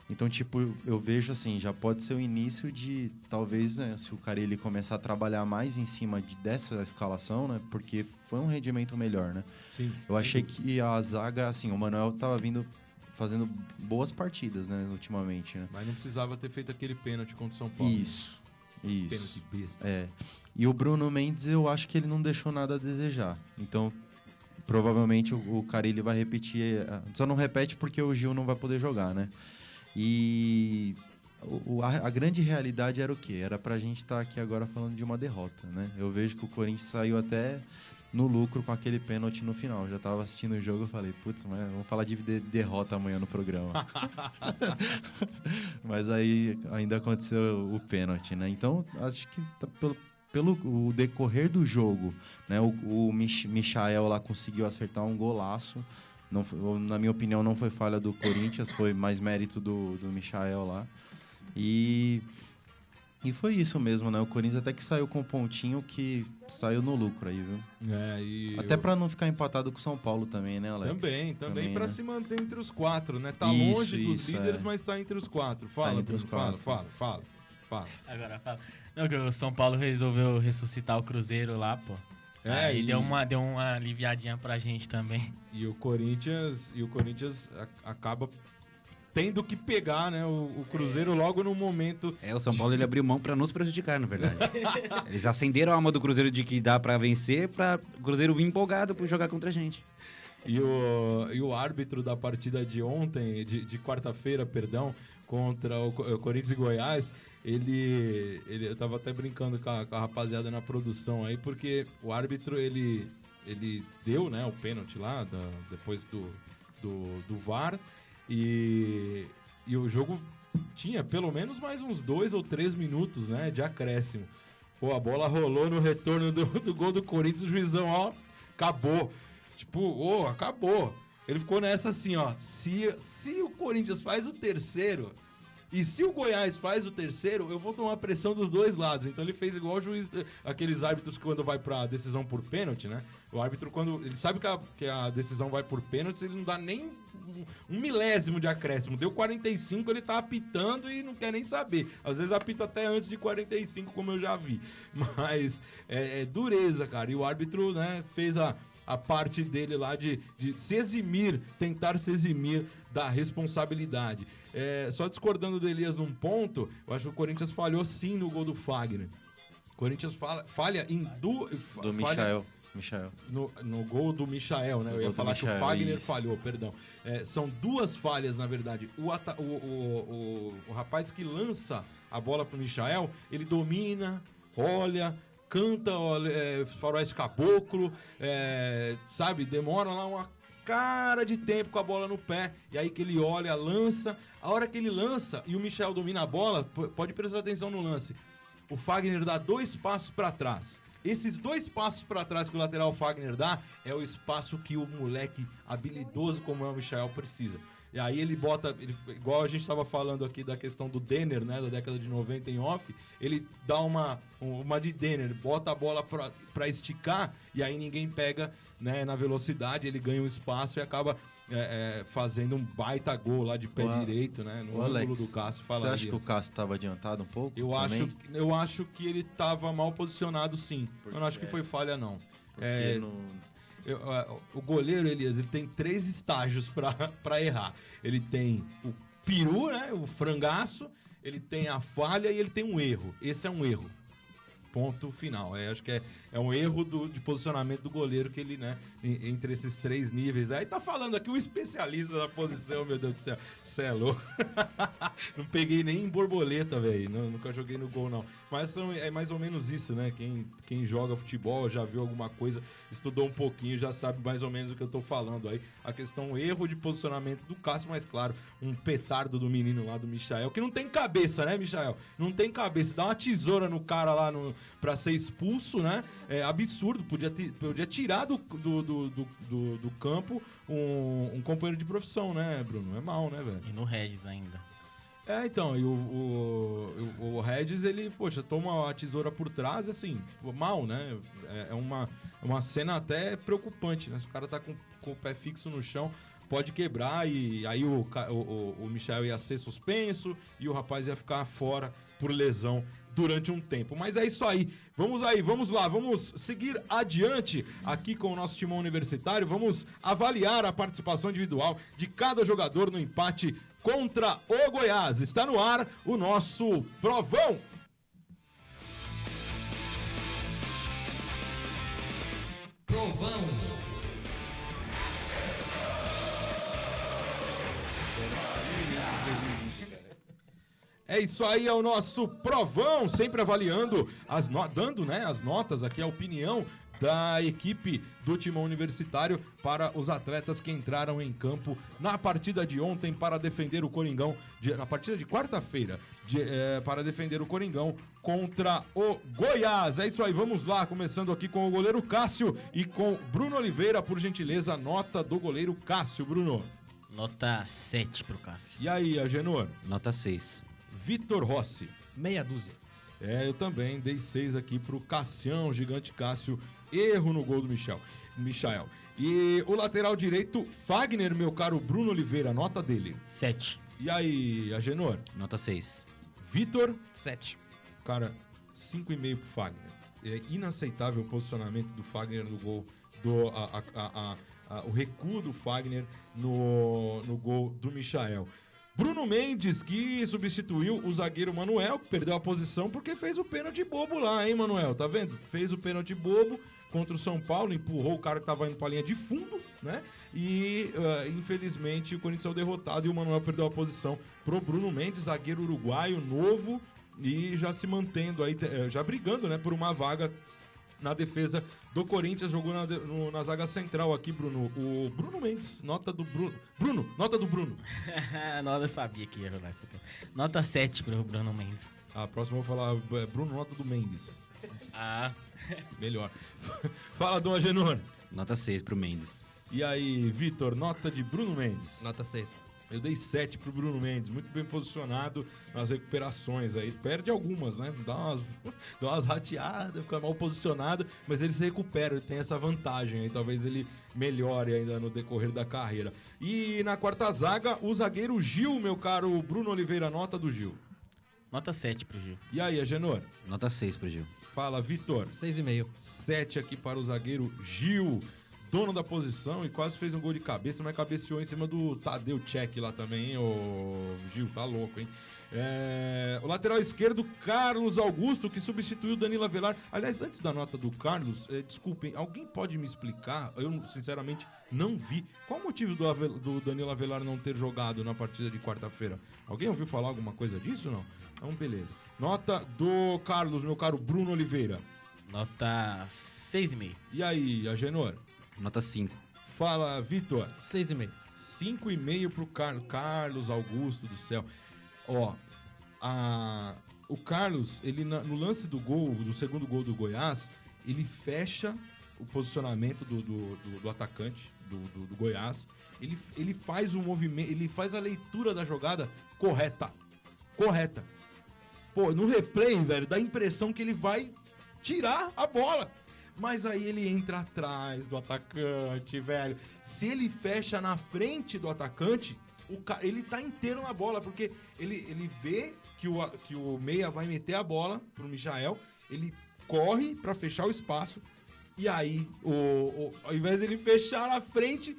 Então, tipo, eu vejo assim, já pode ser o início de, talvez, né, se o Carille começar a trabalhar mais em cima dessa escalação, né? Porque foi um rendimento melhor, né? Sim. Eu achei que a zaga, assim, o Manuel tava fazendo boas partidas, né, ultimamente, né? Mas não precisava ter feito aquele pênalti contra o São Paulo. Isso. Pênalti besta. E o Bruno Mendes, eu acho que ele não deixou nada a desejar. Então, provavelmente o Carille vai repetir. Só não repete porque o Gil não vai poder jogar, né? E a grande realidade era o quê? Era pra gente estar aqui agora falando de uma derrota, né? Eu vejo que o Corinthians saiu até no lucro com aquele pênalti no final. Eu já tava assistindo o jogo e falei, putz, mas vamos falar de derrota amanhã no programa. Mas aí ainda aconteceu o pênalti, né? Então, acho que pelo o decorrer do jogo, né? O Michael lá conseguiu acertar um golaço. Não, na minha opinião, não foi falha do Corinthians, foi mais mérito do Michael lá. E foi isso mesmo, né? O Corinthians até que saiu com um pontinho que saiu no lucro aí, viu? Até pra não ficar empatado com o São Paulo também, né, Alex? Também pra, né, se manter entre os quatro, né? Tá isso, longe dos líderes, mas tá entre os quatro. Fala, entre os Bruno, quatro. fala. Agora fala. Não, que o São Paulo resolveu ressuscitar o Cruzeiro lá, pô. Aí deu uma aliviadinha pra gente também. E o Corinthians acaba tendo que pegar, né, o Cruzeiro logo no momento... O São Paulo ele abriu mão pra nos prejudicar, na verdade. Eles acenderam a alma do Cruzeiro de que dá pra vencer, pra o Cruzeiro vir empolgado pra jogar contra a gente. E o árbitro da partida de ontem, de quarta-feira, perdão, contra o Corinthians e Goiás, eu tava até brincando com a rapaziada na produção aí, porque o árbitro, ele deu, né, o pênalti lá, depois do VAR, e o jogo tinha pelo menos mais uns 2 ou 3 minutos, né, de acréscimo. Pô, a bola rolou no retorno do gol do Corinthians, o juizão, ó, acabou. Tipo, acabou. Ele ficou nessa assim, ó, se o Corinthians faz o terceiro... E se o Goiás faz o terceiro, eu vou tomar pressão dos dois lados. Então ele fez igual o juiz, aqueles árbitros que quando vai pra decisão por pênalti, né? O árbitro, quando ele sabe que a decisão vai por pênalti, ele não dá nem um milésimo de acréscimo. Deu 45, ele tá apitando e não quer nem saber. Às vezes apita até antes de 45, como eu já vi. Mas é dureza, cara. E o árbitro, né, fez a parte dele lá de tentar se eximir da responsabilidade. Só discordando do Elias num ponto, eu acho que o Corinthians falhou sim no gol do Fagner. O Corinthians falha em do Michael. No gol do Michael, né? Eu ia falar que o Fagner falhou, perdão. São duas falhas, na verdade. O rapaz que lança a bola pro Michael, ele domina, olha... Canta Faroeste Caboclo, sabe? Demora lá uma cara de tempo com a bola no pé. E aí que ele olha, lança. A hora que ele lança e o Michel domina a bola, pode prestar atenção no lance. O Fagner dá 2 passos para trás. Esses 2 passos para trás que o lateral Fagner dá é o espaço que o moleque habilidoso como é o Michael precisa. E aí ele bota, igual a gente estava falando aqui da questão do Denner, né, da década de 90 em off, ele dá uma de Denner, bota a bola para esticar e aí ninguém pega, né, na velocidade, ele ganha um espaço e acaba fazendo um baita gol lá de pé direito, né, no ângulo do Cássio. Você acha que o Cássio estava adiantado um pouco? Eu acho que ele estava mal posicionado, sim. Eu não acho que foi falha, não. Porque O goleiro, Elias, ele tem 3 estágios para errar. Ele tem o peru, né, o frangaço, ele tem a falha e ele tem um erro. Esse é um erro. Ponto final. Acho que é um erro de posicionamento do goleiro que ele, né, entre esses 3 níveis. Aí tá falando aqui um especialista da posição, meu Deus do céu. Cê é louco. Não peguei nem em borboleta, velho. Nunca joguei no gol, não. Mas é mais ou menos isso, né? Quem joga futebol, já viu alguma coisa, estudou um pouquinho, já sabe mais ou menos o que eu tô falando aí. A questão erro de posicionamento do Cássio, mas claro, um petardo do menino lá do Michael, que não tem cabeça, né, Michael? Não tem cabeça. Dá uma tesoura no cara lá pra ser expulso, né? É absurdo. Podia tirar do campo um companheiro de profissão, né, Bruno? É mal, né, velho? E no Regis ainda. Então, e o Regis, ele, poxa, toma a tesoura por trás, assim, mal, né? É uma cena até preocupante, né? Se o cara tá com o pé fixo no chão, pode quebrar e aí o Michel ia ser suspenso e o rapaz ia ficar fora por lesão durante um tempo. Mas é isso aí. Vamos lá, vamos seguir adiante aqui com o nosso timão universitário. Vamos avaliar a participação individual de cada jogador no empate contra o Goiás. Está no ar o nosso Provão. Provão. É isso aí, é o nosso Provão, sempre avaliando, dando, né, as notas aqui, a opinião da equipe do Timão Universitário para os atletas que entraram em campo na partida de ontem para defender o Coringão, na partida de quarta-feira, para defender o Coringão contra o Goiás. É isso aí, vamos lá, começando aqui com o goleiro Cássio e com Bruno Oliveira, por gentileza, nota do goleiro Cássio, Bruno. Nota 7 pro Cássio. E aí, Agenor? Nota 6. Vitor Rossi. Meia dúzia. Eu também dei 6 aqui pro Cassião, gigante Cássio. Erro no gol do Michael. E o lateral direito, Fagner, meu caro Bruno Oliveira, nota dele. 7. E aí, Agenor? Nota 6. Vitor? 7. Cara, 5,5 pro Fagner. É inaceitável o posicionamento do Fagner no gol, o recuo do Fagner no gol do Michael. Bruno Mendes, que substituiu o zagueiro Manuel, que perdeu a posição porque fez o pênalti bobo lá, hein, Manuel? Tá vendo? Fez o pênalti bobo contra o São Paulo, empurrou o cara que tava indo pra linha de fundo, né? E, infelizmente, o Corinthians saiu derrotado e o Manuel perdeu a posição pro Bruno Mendes, zagueiro uruguaio, novo, e já se mantendo aí, já brigando, né, por uma vaga na defesa do Corinthians. Jogou na zaga central aqui, Bruno. O Bruno Mendes, nota do Bruno. Bruno, nota do Bruno. Não, eu sabia que ia jogar isso aqui. Nota 7 pro Bruno Mendes. A próxima eu vou falar Bruno, nota do Mendes. Melhor. Fala, Dom Agenor. Nota 6 pro Mendes. E aí, Vitor, nota de Bruno Mendes. Nota 6. Eu dei 7 pro Bruno Mendes, muito bem posicionado nas recuperações aí. Perde algumas, né? Dá umas rateadas, fica mal posicionado, mas ele se recupera, ele tem essa vantagem aí. Talvez ele melhore ainda no decorrer da carreira. E na quarta zaga, o zagueiro Gil, meu caro Bruno Oliveira, nota do Gil. Nota 7 pro Gil. E aí, Agenor? Nota 6 pro Gil. Fala, Vitor. 6,5. 7 aqui para o zagueiro Gil. Dono da posição e quase fez um gol de cabeça, mas cabeceou em cima do Tadeu Tchek lá também, hein? Ô Gil, tá louco, hein? O lateral esquerdo, Carlos Augusto, que substituiu o Danilo Avelar. Aliás, antes da nota do Carlos, desculpem, alguém pode me explicar? Eu, sinceramente, não vi. Qual o motivo do Danilo Avelar não ter jogado na partida de quarta-feira? Alguém ouviu falar alguma coisa disso, não? Então, beleza. Nota do Carlos, meu caro Bruno Oliveira. Nota 6,5. E aí, Agenor? Nota 5. Fala, Vitor. 6,5. 5,5 pro Carlos Augusto do céu. Ó, o Carlos, ele no lance do segundo gol do Goiás, ele fecha o posicionamento do atacante, do Goiás, ele faz o movimento, ele faz a leitura da jogada correta. Pô, no replay, velho, dá a impressão que ele vai tirar a bola. Mas aí ele entra atrás do atacante, velho. Se ele fecha na frente do atacante, ele tá inteiro na bola, porque ele vê que o meia vai meter a bola pro Michael, ele corre pra fechar o espaço, e aí, ao invés de ele fechar na frente,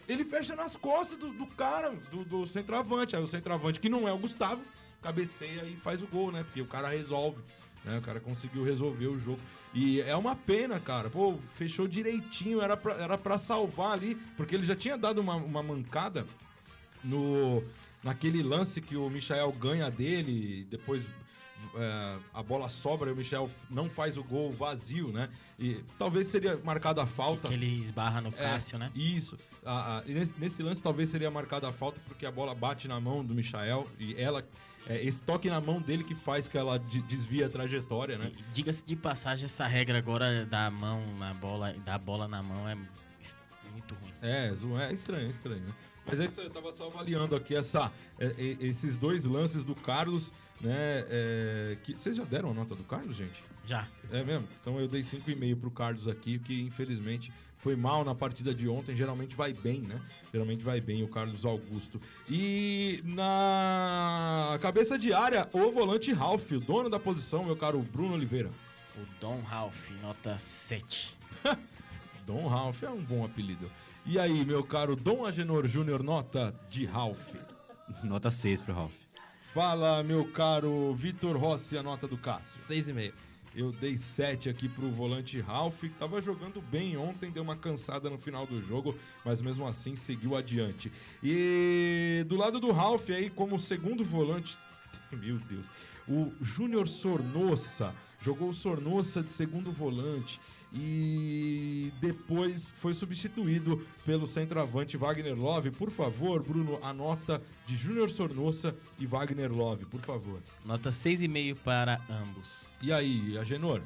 ele fecha nas costas do cara, do centroavante. Aí o centroavante, que não é o Gustavo, cabeceia e faz o gol, né? Porque o cara resolve, né? O cara conseguiu resolver o jogo. E é uma pena, cara. Pô, fechou direitinho, era pra salvar ali, porque ele já tinha dado uma mancada naquele lance que o Michael ganha dele, depois a bola sobra e o Michael não faz o gol vazio, né? E talvez seria marcada a falta. Que ele esbarra no Cássio, né? Isso. Nesse lance talvez seria marcada a falta, porque a bola bate na mão do Michael e esse toque na mão dele que faz que ela desvia a trajetória, né? Diga-se de passagem, essa regra agora da bola na mão é muito ruim. É estranho, né? Mas é isso aí, eu tava só avaliando aqui esses dois lances do Carlos, né? Vocês já deram a nota do Carlos, gente? Já. É mesmo? Então eu dei 5,5 pro Carlos aqui, que infelizmente foi mal na partida de ontem. Geralmente vai bem, né? Geralmente vai bem o Carlos Augusto. E na cabeça de área, o volante Ralf, o dono da posição, meu caro Bruno Oliveira. O Dom Ralf, nota 7. Dom Ralf é um bom apelido. E aí, meu caro Dom Agenor Júnior, nota de Ralf. Nota 6 pro Ralf. Fala, meu caro Vitor Rossi, a nota do Cássio. 6,5. Eu dei 7 aqui pro volante Ralf, que tava jogando bem ontem, deu uma cansada no final do jogo, mas mesmo assim seguiu adiante. E do lado do Ralf aí, como segundo volante, meu Deus, o Júnior Sornossa, jogou o Sornossa de segundo volante e depois foi substituído pelo centroavante Wagner Love. Por favor, Bruno, a nota de Júnior Sornossa e Wagner Love, por favor. Nota 6,5 para ambos. E aí, Agenor?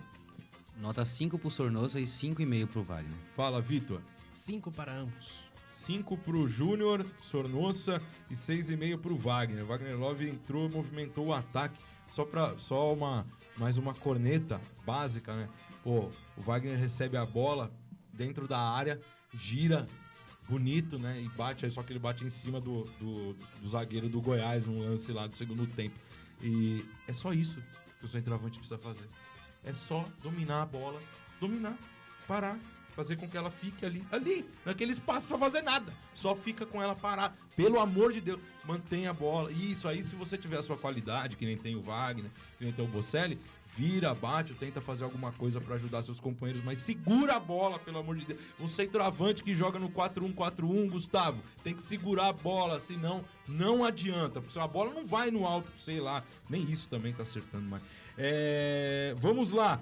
Nota 5 pro Sornosa e 5,5 pro Wagner. Fala, Vitor. 5 para ambos. 5 pro Júnior Sornossa e 6,5 pro Wagner. Wagner Love entrou, movimentou o ataque. Mais uma corneta básica, né? Pô, o Wagner recebe a bola dentro da área, gira bonito, né? E bate, aí só que ele bate em cima do zagueiro do Goiás no lance lá do segundo tempo. E é só isso que o centroavante precisa fazer. É só dominar a bola, parar, fazer com que ela fique ali, naquele espaço pra fazer nada. Só fica com ela parar. Pelo amor de Deus, mantenha a bola. Isso aí, se você tiver a sua qualidade, que nem tem o Wagner, que nem tem o Bocelli, vira, bate, tenta fazer alguma coisa pra ajudar seus companheiros, mas segura a bola, pelo amor de Deus. Um centroavante que joga no 4-1-4-1, Gustavo, tem que segurar a bola, senão não adianta, porque a bola não vai no alto, sei lá, nem isso também tá acertando mais. Vamos lá.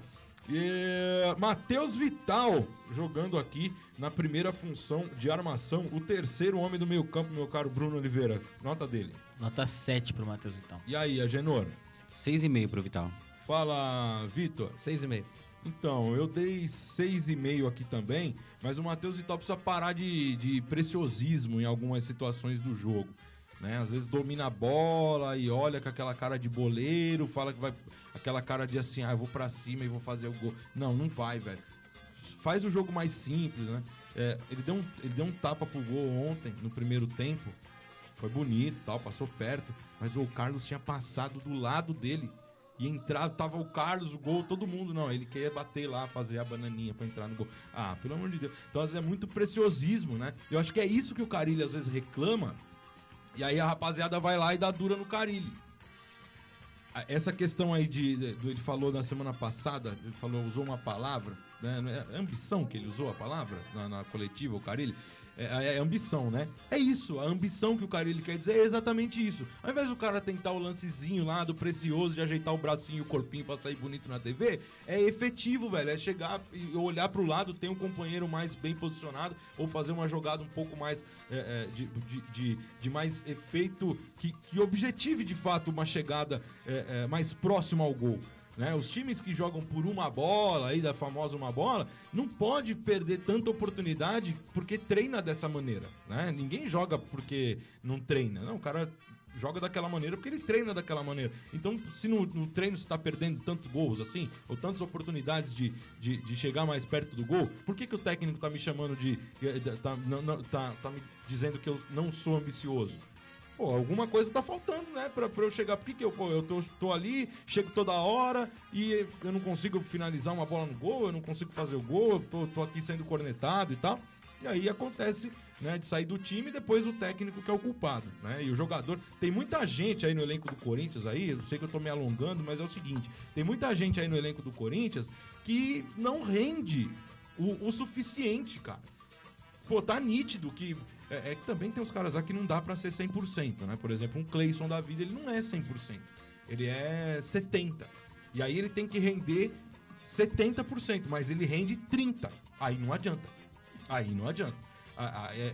Matheus Vital jogando aqui na primeira função de armação, o terceiro homem do meio campo, meu caro Bruno Oliveira. Nota dele. Nota 7 pro Matheus Vital. E aí, Agenor? 6,5 pro Vital. Fala, Vitor. 6,5. Então, eu dei 6,5 aqui também, mas o Matheus Vital precisa parar de preciosismo em algumas situações do jogo, né? Às vezes domina a bola e olha com aquela cara de boleiro, fala que vai... Aquela cara de assim, eu vou pra cima e vou fazer o gol. Não vai, velho. Faz o jogo mais simples, né? Ele deu um tapa pro gol ontem, no primeiro tempo. Foi bonito e tal, passou perto, mas o Carlos tinha passado do lado dele. E entrava, tava o Carlos, o gol, todo mundo. Não, ele queria bater lá, fazer a bananinha pra entrar no gol. Pelo amor de Deus. Então, às vezes, é muito preciosismo, né? Eu acho que é isso que o Carille, às vezes, reclama. E aí a rapaziada vai lá e dá dura no Carille. Essa questão aí ele falou na semana passada, usou uma palavra, né? É ambição que ele usou a palavra na coletiva, o Carille. É ambição, né? É isso, a ambição que o Carille quer dizer é exatamente isso. Ao invés do cara tentar o lancezinho lá do precioso de ajeitar o bracinho e o corpinho pra sair bonito na TV, é efetivo, velho. É chegar e olhar pro lado, ter um companheiro mais bem posicionado ou fazer uma jogada um pouco mais de mais efeito que objetive de fato uma chegada mais próxima ao gol. né? Os times que jogam por uma bola, aí da famosa uma bola, não pode perder tanta oportunidade porque treina dessa maneira, né? Ninguém joga porque não treina, não, o cara joga daquela maneira porque ele treina daquela maneira. Então, se no treino você está perdendo tantos gols assim, ou tantas oportunidades de chegar mais perto do gol, por que o técnico tá me chamando tá me dizendo que eu não sou ambicioso? Pô, alguma coisa tá faltando, né, pra eu chegar. Por que eu tô ali, chego toda hora e eu não consigo finalizar uma bola no gol, eu não consigo fazer o gol, eu tô aqui sendo cornetado e tal. E aí acontece, né, de sair do time e depois o técnico que é o culpado, né? E o jogador... Tem muita gente aí no elenco do Corinthians aí, eu sei que eu tô me alongando, mas é o seguinte, tem muita gente aí no elenco do Corinthians que não rende o suficiente, cara. Pô, tá nítido que... É que também tem uns caras lá que não dá pra ser 100%, né? Por exemplo, um Cleison da vida, ele não é 100%. Ele é 70%. E aí ele tem que render 70%, mas ele rende 30%. Aí não adianta.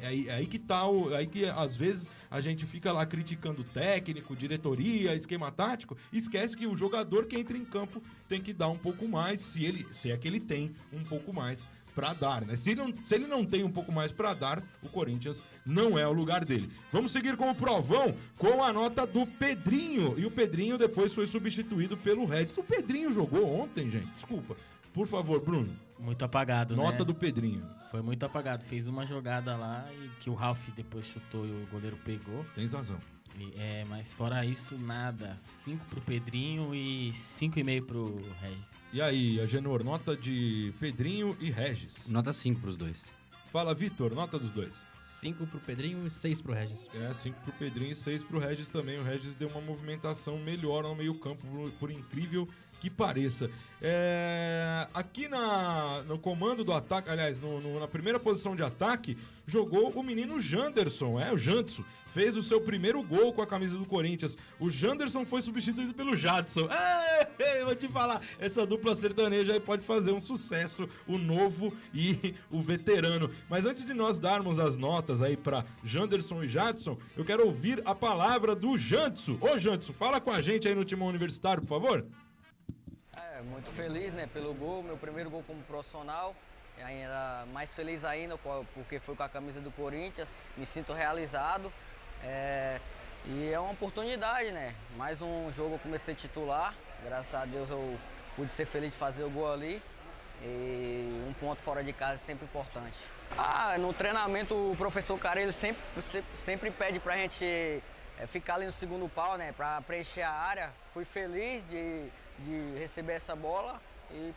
É aí que tá aí que às vezes a gente fica lá criticando o técnico, diretoria, esquema tático, e esquece que o jogador que entra em campo tem que dar um pouco mais, se é que ele tem um pouco mais pra dar, né? Se ele não tem um pouco mais pra dar, o Corinthians não é o lugar dele. Vamos seguir com o provão, com a nota do Pedrinho. E o Pedrinho depois foi substituído pelo Regis. O Pedrinho jogou ontem, gente. Desculpa. Por favor, Bruno. Muito apagado, nota né? do Pedrinho. Foi muito apagado. Fez uma jogada lá e que o Ralf depois chutou e o goleiro pegou. Tem razão. Mas fora isso, nada. 5 pro Pedrinho e 5,5 pro Regis. E aí, Agenor, nota de Pedrinho e Regis? Nota 5 pros dois. Fala, Vitor, nota dos dois. 5 pro Pedrinho e 6 pro Regis. 5 pro Pedrinho e 6 pro Regis também. O Regis deu uma movimentação melhor no meio campo, por incrível que pareça. Aqui no comando do ataque, aliás, na primeira posição de ataque, jogou o menino Janderson, o Jandson. Fez o seu primeiro gol com a camisa do Corinthians. O Janderson foi substituído pelo Jadson. Vou te falar, essa dupla sertaneja aí pode fazer um sucesso, o novo e o veterano. Mas antes de nós darmos as notas aí para Janderson e Jadson, eu quero ouvir a palavra do Jandson. Ô Jandson, fala com a gente aí no Timão Universitário, por favor. Muito feliz, né, pelo gol, meu primeiro gol como profissional, ainda mais feliz ainda porque foi com a camisa do Corinthians, me sinto realizado, e é uma oportunidade, né, mais um jogo eu comecei titular, graças a Deus eu pude ser feliz de fazer o gol ali, e um ponto fora de casa é sempre importante. No treinamento o professor Carelli sempre pede pra gente ficar ali no segundo pau, né, pra preencher a área, fui feliz de receber essa bola e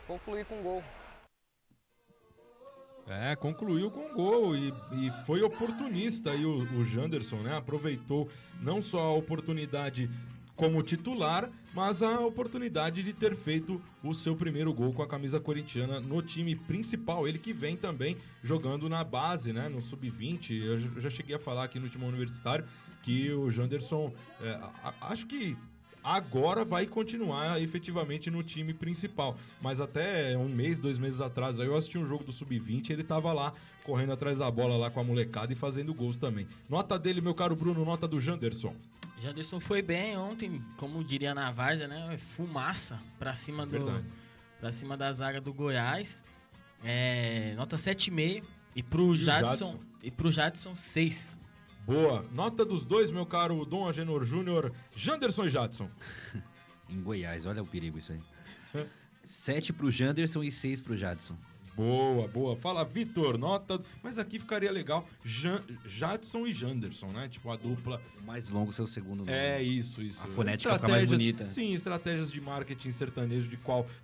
concluir com gol. Concluiu com gol e foi oportunista aí o Janderson, né? Aproveitou não só a oportunidade como titular, mas a oportunidade de ter feito o seu primeiro gol com a camisa corintiana no time principal. Ele que vem também jogando na base, né? No sub-20. Eu já cheguei a falar aqui no Timão Universitário que o Janderson, acho que agora vai continuar efetivamente no time principal. Mas até 1 mês, 2 meses atrás, aí eu assisti um jogo do Sub-20 e ele tava lá, correndo atrás da bola lá com a molecada e fazendo gols também. Nota dele, meu caro Bruno, nota do Janderson. Janderson foi bem ontem, como diria na várzea, né? Fumaça pra cima da zaga do Goiás. Nota 7,5. E pro Jadson 6. Boa. Nota dos dois, meu caro Dom Agenor Júnior, Janderson e Jadson. Em Goiás, olha o perigo isso aí. 7 pro Janderson e 6 pro Jadson. Boa. Fala, Vitor, nota... Mas aqui ficaria legal Jadson e Janderson, né? Tipo, a dupla... O mais longo seu segundo nome. Isso. A fonética fica mais bonita. Sim, estratégias de marketing sertanejo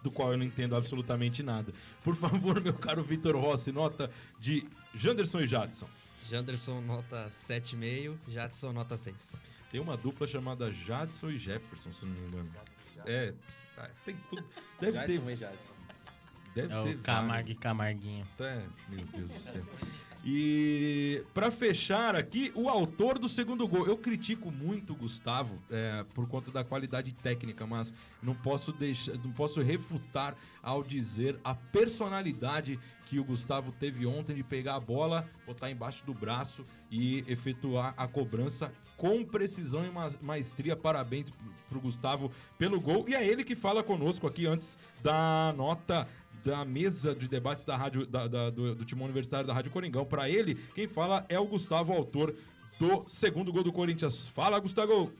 do qual eu não entendo absolutamente nada. Por favor, meu caro Vitor Rossi, nota de Janderson e Jadson. Janderson, nota 7,5. Jadson, nota 6. Tem uma dupla chamada Jadson e Jefferson, se não me engano. Tem tudo. Deve Jadson ter. E Jadson. Deve ter o Camargo e Camarguinho. Meu Deus do céu. E para fechar aqui, o autor do segundo gol. Eu critico muito o Gustavo por conta da qualidade técnica, mas não posso refutar ao dizer a personalidade que o Gustavo teve ontem de pegar a bola, botar embaixo do braço e efetuar a cobrança com precisão e maestria. Parabéns pro Gustavo pelo gol. E é ele que fala conosco aqui antes da nota da mesa de debates da rádio, do Timão Universitário da Rádio Coringão. Para ele, quem fala é o Gustavo, autor do segundo gol do Corinthians. Fala, Gustavo!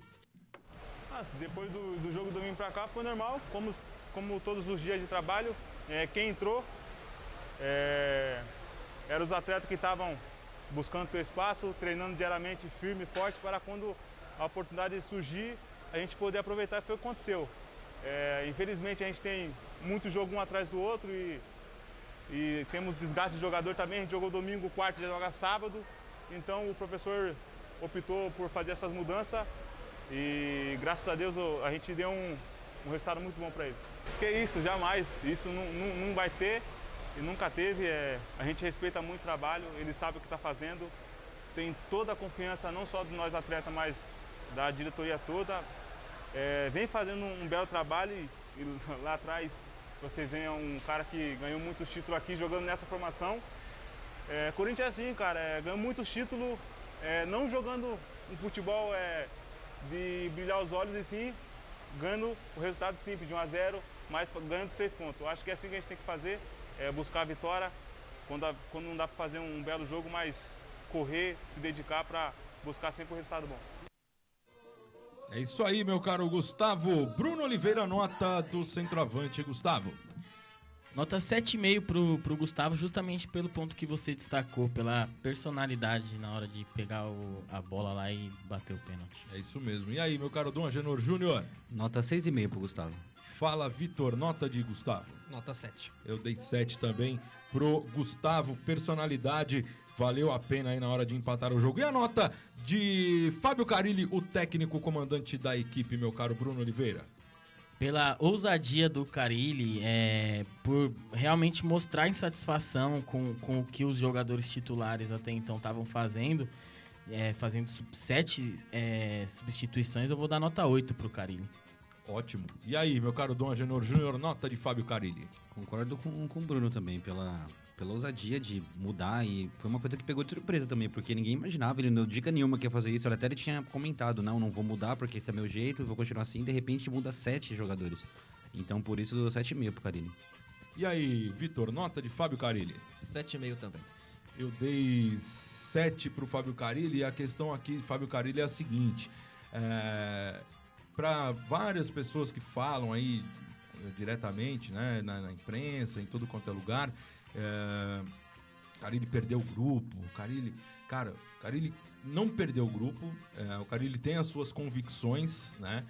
Depois do jogo do domingo para cá foi normal, como todos os dias de trabalho. Quem entrou eram os atletas que estavam buscando o espaço, treinando diariamente firme e forte para quando a oportunidade surgir, a gente poder aproveitar. Foi o que aconteceu. Infelizmente a gente tem muito jogo um atrás do outro e temos desgaste de jogador também. A gente jogou domingo, quarto, já joga sábado. Então o professor optou por fazer essas mudanças e graças a Deus a gente deu um resultado muito bom para ele. Que isso, jamais. Isso não vai ter e nunca teve. A gente respeita muito o trabalho, ele sabe o que está fazendo, tem toda a confiança não só de nós atletas, mas da diretoria toda. Vem fazendo um belo trabalho e lá atrás vocês veem um cara que ganhou muitos títulos aqui jogando nessa formação. Corinthians é assim, cara, ganhou muitos títulos, não jogando um futebol de brilhar os olhos, e sim ganhando o resultado simples de 1-0, mas ganhando os 3 pontos. Eu acho que é assim que a gente tem que fazer, buscar a vitória quando não dá para fazer um belo jogo, mas correr, se dedicar para buscar sempre o resultado bom. É isso aí, meu caro Gustavo. Bruno Oliveira, nota do centroavante, Gustavo. Nota 7,5 pro Gustavo, justamente pelo ponto que você destacou, pela personalidade na hora de pegar a bola lá e bater o pênalti. É isso mesmo. E aí, meu caro Dom Agenor Júnior? Nota 6,5 pro Gustavo. Fala, Vitor, nota de Gustavo. Nota 7. Eu dei 7 também pro Gustavo, personalidade. Valeu a pena aí na hora de empatar o jogo. E a nota de Fábio Carilli, o técnico comandante da equipe, meu caro Bruno Oliveira? Pela ousadia do Carilli, por realmente mostrar insatisfação com o que os jogadores titulares até então estavam fazendo, fazendo 7 substituições, eu vou dar nota 8 pro Carilli. Ótimo. E aí, meu caro Dom Agenor Júnior, nota de Fábio Carilli? Concordo com o Bruno também, pela ousadia de mudar, e foi uma coisa que pegou de surpresa também, porque ninguém imaginava, ele não deu dica nenhuma que ia fazer isso. Ele tinha comentado, não vou mudar porque esse é meu jeito, vou continuar assim. De repente muda 7 jogadores, então por isso eu dou 7,5 pro Carilli. E aí, Vitor, nota de Fábio Carilli? 7,5 também. Eu dei 7 pro Fábio Carilli, e a questão aqui de Fábio Carilli é a seguinte: para várias pessoas que falam aí diretamente, né, na imprensa, em todo quanto é lugar, o Carilli perdeu o grupo. O Carilli não perdeu o grupo. O Carilli tem as suas convicções, né?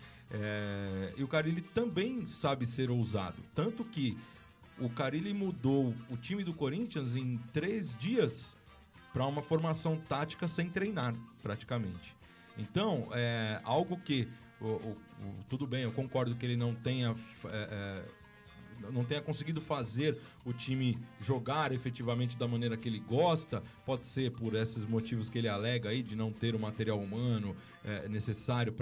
E o Carilli também sabe ser ousado. Tanto que o Carilli mudou o time do Corinthians em 3 dias para uma formação tática sem treinar, praticamente. Então, algo que tudo bem, eu concordo que ele não tenha conseguido fazer o time jogar efetivamente da maneira que ele gosta. Pode ser por esses motivos que ele alega aí, de não ter o material humano necessário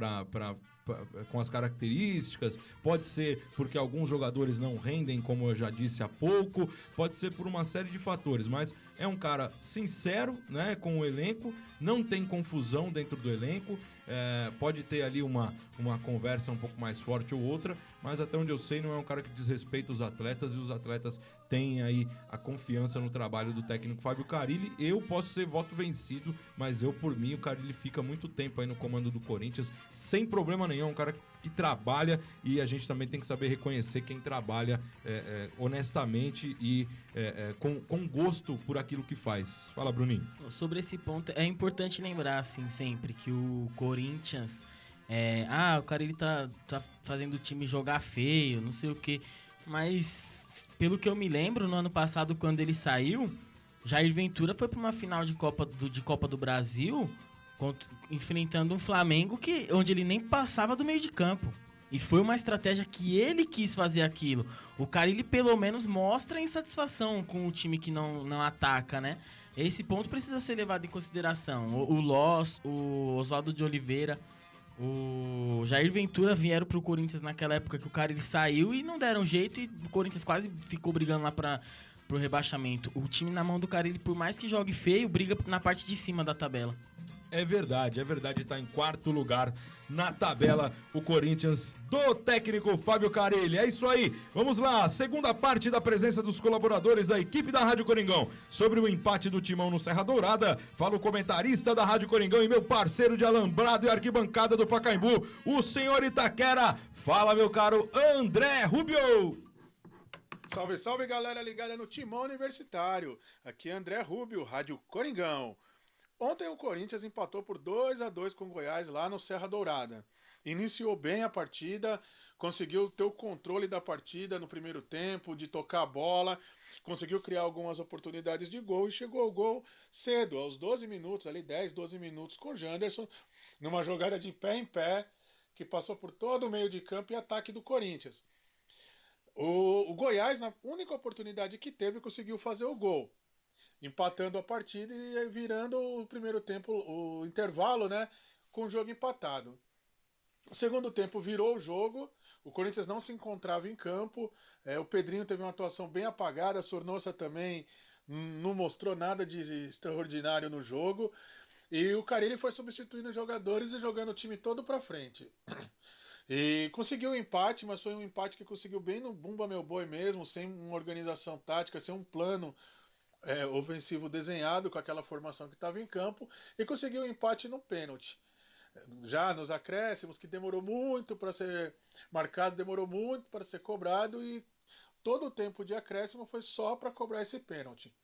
com as características. Pode ser porque alguns jogadores não rendem, como eu já disse há pouco. Pode ser por uma série de fatores, mas é um cara sincero, né, com o elenco, não tem confusão dentro do elenco. Pode ter ali uma conversa um pouco mais forte ou outra, mas até onde eu sei não é um cara que desrespeita os atletas, e os atletas têm aí a confiança no trabalho do técnico Fábio Carilli. Eu posso ser voto vencido, mas por mim, o Carilli fica muito tempo aí no comando do Corinthians, sem problema nenhum. É um cara que trabalha, e a gente também tem que saber reconhecer quem trabalha honestamente e com gosto por aquilo que faz. Fala, Bruninho. Sobre esse ponto, é importante lembrar, assim, sempre que o Corinthians... o Carilli tá fazendo o time jogar feio, não sei o quê. Mas, pelo que eu me lembro, no ano passado, quando ele saiu, Jair Ventura foi para uma final de Copa do Brasil, enfrentando um Flamengo onde ele nem passava do meio de campo. E foi uma estratégia que ele quis fazer aquilo. O Carilli, pelo menos, mostra insatisfação com o time que não ataca, né? Esse ponto precisa ser levado em consideração. O Loss, o Oswaldo de Oliveira, o Jair Ventura vieram pro Corinthians naquela época que o cara ele saiu e não deram jeito e o Corinthians quase ficou brigando lá pro rebaixamento. O time na mão do Carille, por mais que jogue feio, briga na parte de cima da tabela. É verdade, tá em 4º lugar na tabela o Corinthians do técnico Fábio Carille. É isso aí, vamos lá, segunda parte da presença dos colaboradores da equipe da Rádio Coringão. Sobre o empate do Timão no Serra Dourada, fala o comentarista da Rádio Coringão e meu parceiro de alambrado e arquibancada do Pacaembu, o senhor Itaquera. Fala, meu caro André Rubio. Salve, salve, galera ligada no Timão Universitário. Aqui é André Rubio, Rádio Coringão. Ontem o Corinthians empatou por 2-2 com o Goiás lá no Serra Dourada. Iniciou bem a partida, conseguiu ter o controle da partida no primeiro tempo, de tocar a bola, conseguiu criar algumas oportunidades de gol e chegou ao gol cedo, aos 12 minutos, ali 10, 12 minutos com o Janderson, numa jogada de pé em pé, que passou por todo o meio de campo e ataque do Corinthians. O Goiás, na única oportunidade que teve, conseguiu fazer o gol, empatando a partida e virando o primeiro tempo, o intervalo, né, com o jogo empatado. O segundo tempo virou o jogo, o Corinthians não se encontrava em campo, o Pedrinho teve uma atuação bem apagada, a Sornosa também não mostrou nada de extraordinário no jogo, e o Carille foi substituindo os jogadores e jogando o time todo para frente. E conseguiu o empate, mas foi um empate que conseguiu bem no bumba meu boi mesmo, sem uma organização tática, sem um plano ofensivo desenhado com aquela formação que estava em campo, e conseguiu o empate no pênalti. Já nos acréscimos, que demorou muito para ser marcado, demorou muito para ser cobrado, e todo o tempo de acréscimo foi só para cobrar esse pênalti.